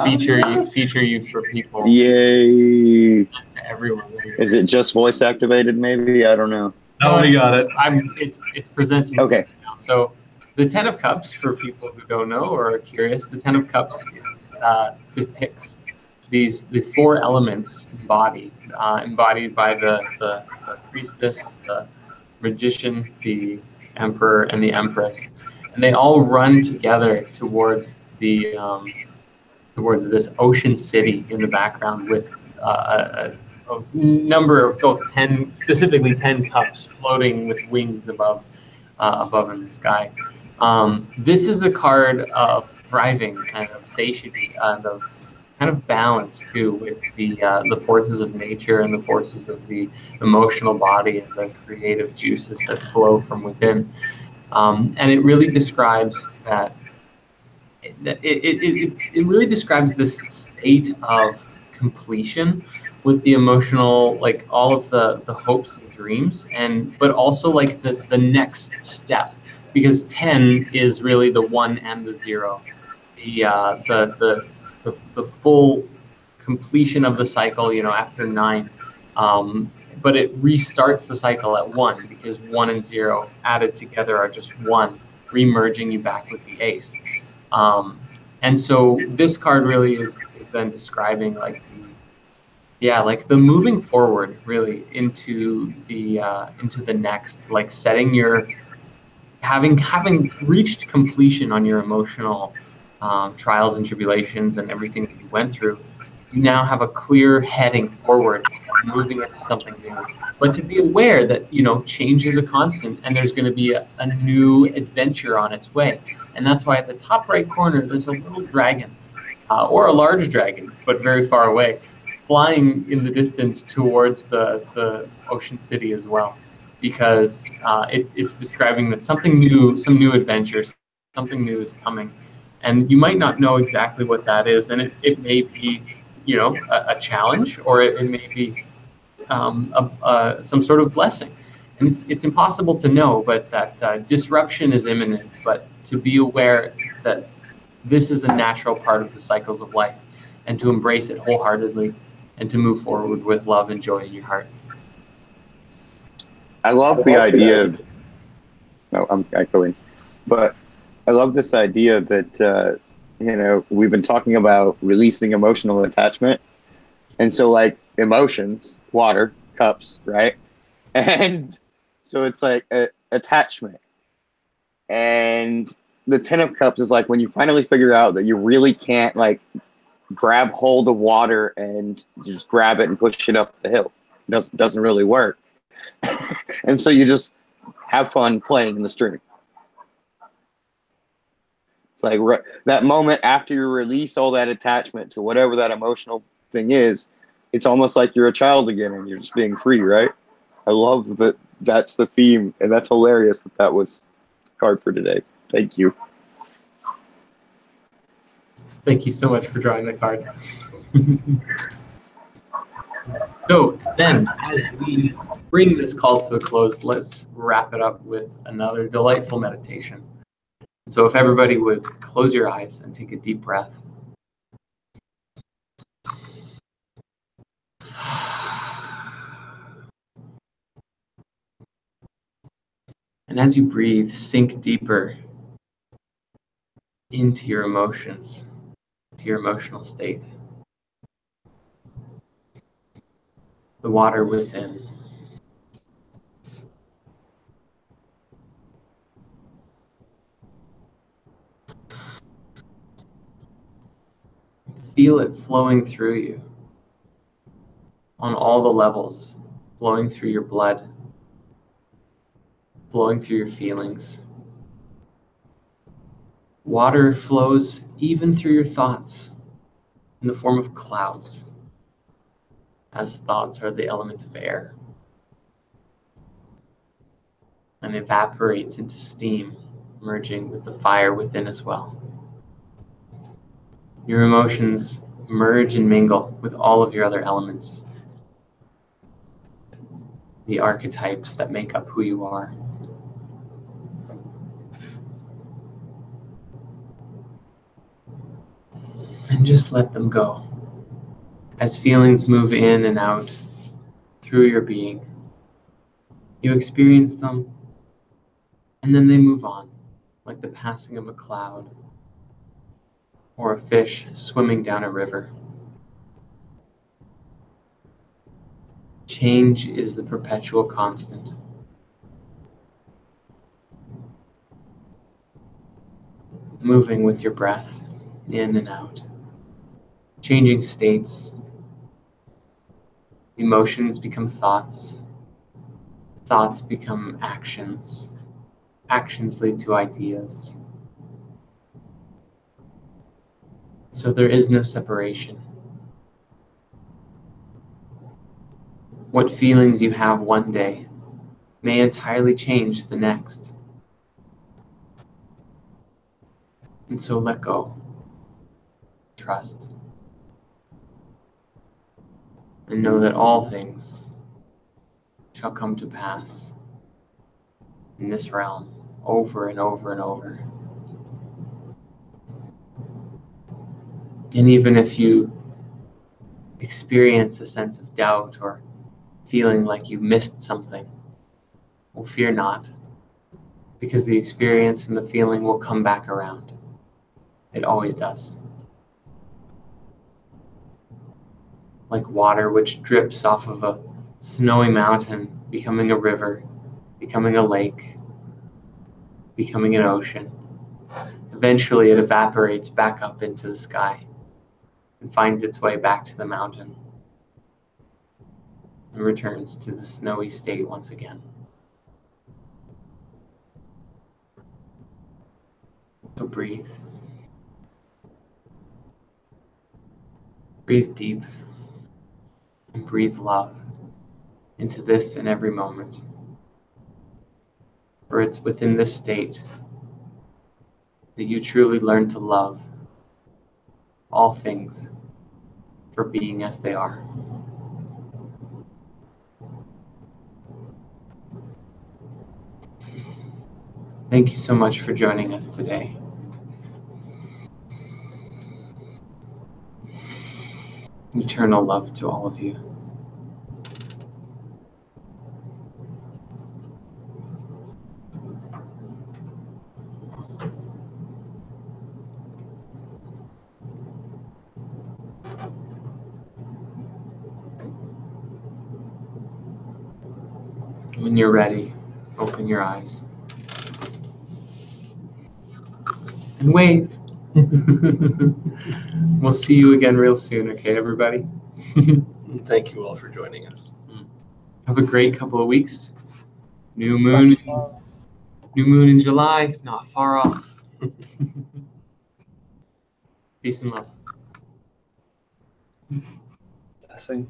[SPEAKER 1] feature you for people.
[SPEAKER 6] Yay!
[SPEAKER 1] Everyone.
[SPEAKER 6] Is it just voice activated? Maybe, I don't know.
[SPEAKER 11] Oh, we got it.
[SPEAKER 1] It's presenting.
[SPEAKER 6] Okay.
[SPEAKER 1] To me now. So the 10 of Cups, for people who don't know or are curious, the 10 of Cups depicts the four elements embodied by the priestess, the magician, the emperor, and the empress, and they all run together towards this ocean city in the background with a number of 10, specifically 10 cups floating with wings above in the sky. This is a card of thriving and of satiety and of kind of balance too, with the forces of nature and the forces of the emotional body and the creative juices that flow from within. And it really describes that. It really describes this state of completion with the emotional, like all of the hopes and dreams, but also like the next step, because 10 is really the 1 and the 0, the full completion of the cycle, after 9. But it restarts the cycle at 1, because 1 and 0 added together are just 1, re-merging you back with the ace. And so this card really is then describing like the moving forward really into the next, like setting your having reached completion on your emotional trials and tribulations and everything that you went through. You now have a clear heading forward, moving into something new. But to be aware that change is a constant, and there's going to be a new adventure on its way. And that's why at the top right corner there's a little dragon, or a large dragon, but very far away, flying in the distance towards the ocean city as well, because it's describing that some new adventure, something new is coming. And you might not know exactly what that is, and it may be, a challenge, or it may be some sort of blessing. And it's impossible to know, but that disruption is imminent. But to be aware that this is a natural part of the cycles of life, and to embrace it wholeheartedly, and to move forward with love and joy in your heart.
[SPEAKER 6] I love the idea of. No, I'm echoing, but I love this idea that we've been talking about releasing emotional attachment, and so like emotions, water, cups, right? And so it's like attachment, and the Ten of Cups is like when you finally figure out that you really can't like grab hold of water and just grab it and push it up the hill. It doesn't really work. And so you just have fun playing in the stream. It's like that moment after you release all that attachment to whatever that emotional thing is, it's almost like you're a child again and you're just being free, right? I love that that's the theme, and that's hilarious that was the card for today. Thank you.
[SPEAKER 1] Thank you so much for drawing the card. So then, as we bring this call to a close, let's wrap it up with another delightful meditation. So if everybody would close your eyes and take a deep breath. And as you breathe, sink deeper into your emotions, to your emotional state. The water within. Feel it flowing through you on all the levels, flowing through your blood, flowing through your feelings. Water flows even through your thoughts in the form of clouds, as thoughts are the element of air, and evaporates into steam, merging with the fire within as well. Your emotions merge and mingle with all of your other elements, the archetypes that make up who you are. And just let them go. As feelings move in and out through your being, you experience them, and then they move on, like the passing of a cloud or a fish swimming down a river. Change is the perpetual constant. Moving with your breath in and out. Changing states. Emotions become thoughts. Thoughts become actions. Actions lead to ideas. So there is no separation. What feelings you have one day may entirely change the next. And so let go. Trust. And know that all things shall come to pass in this realm over and over and over. And even if you experience a sense of doubt or feeling like you missed something, well, fear not, because the experience and the feeling will come back around. It always does. Like water which drips off of a snowy mountain, becoming a river, becoming a lake, becoming an ocean. Eventually it evaporates back up into the sky and finds its way back to the mountain and returns to the snowy state once again. So breathe. Breathe deep and breathe love into this and every moment. For it's within this state that you truly learn to love all things for being as they are. Thank you so much for joining us today. Eternal love to all of you. When you're ready, open your eyes. and wave. We'll see you again real soon, okay, everybody?
[SPEAKER 11] Thank you all for joining us.
[SPEAKER 1] Have a great couple of weeks. New moon in July, not far off. Peace and love.
[SPEAKER 2] Passing.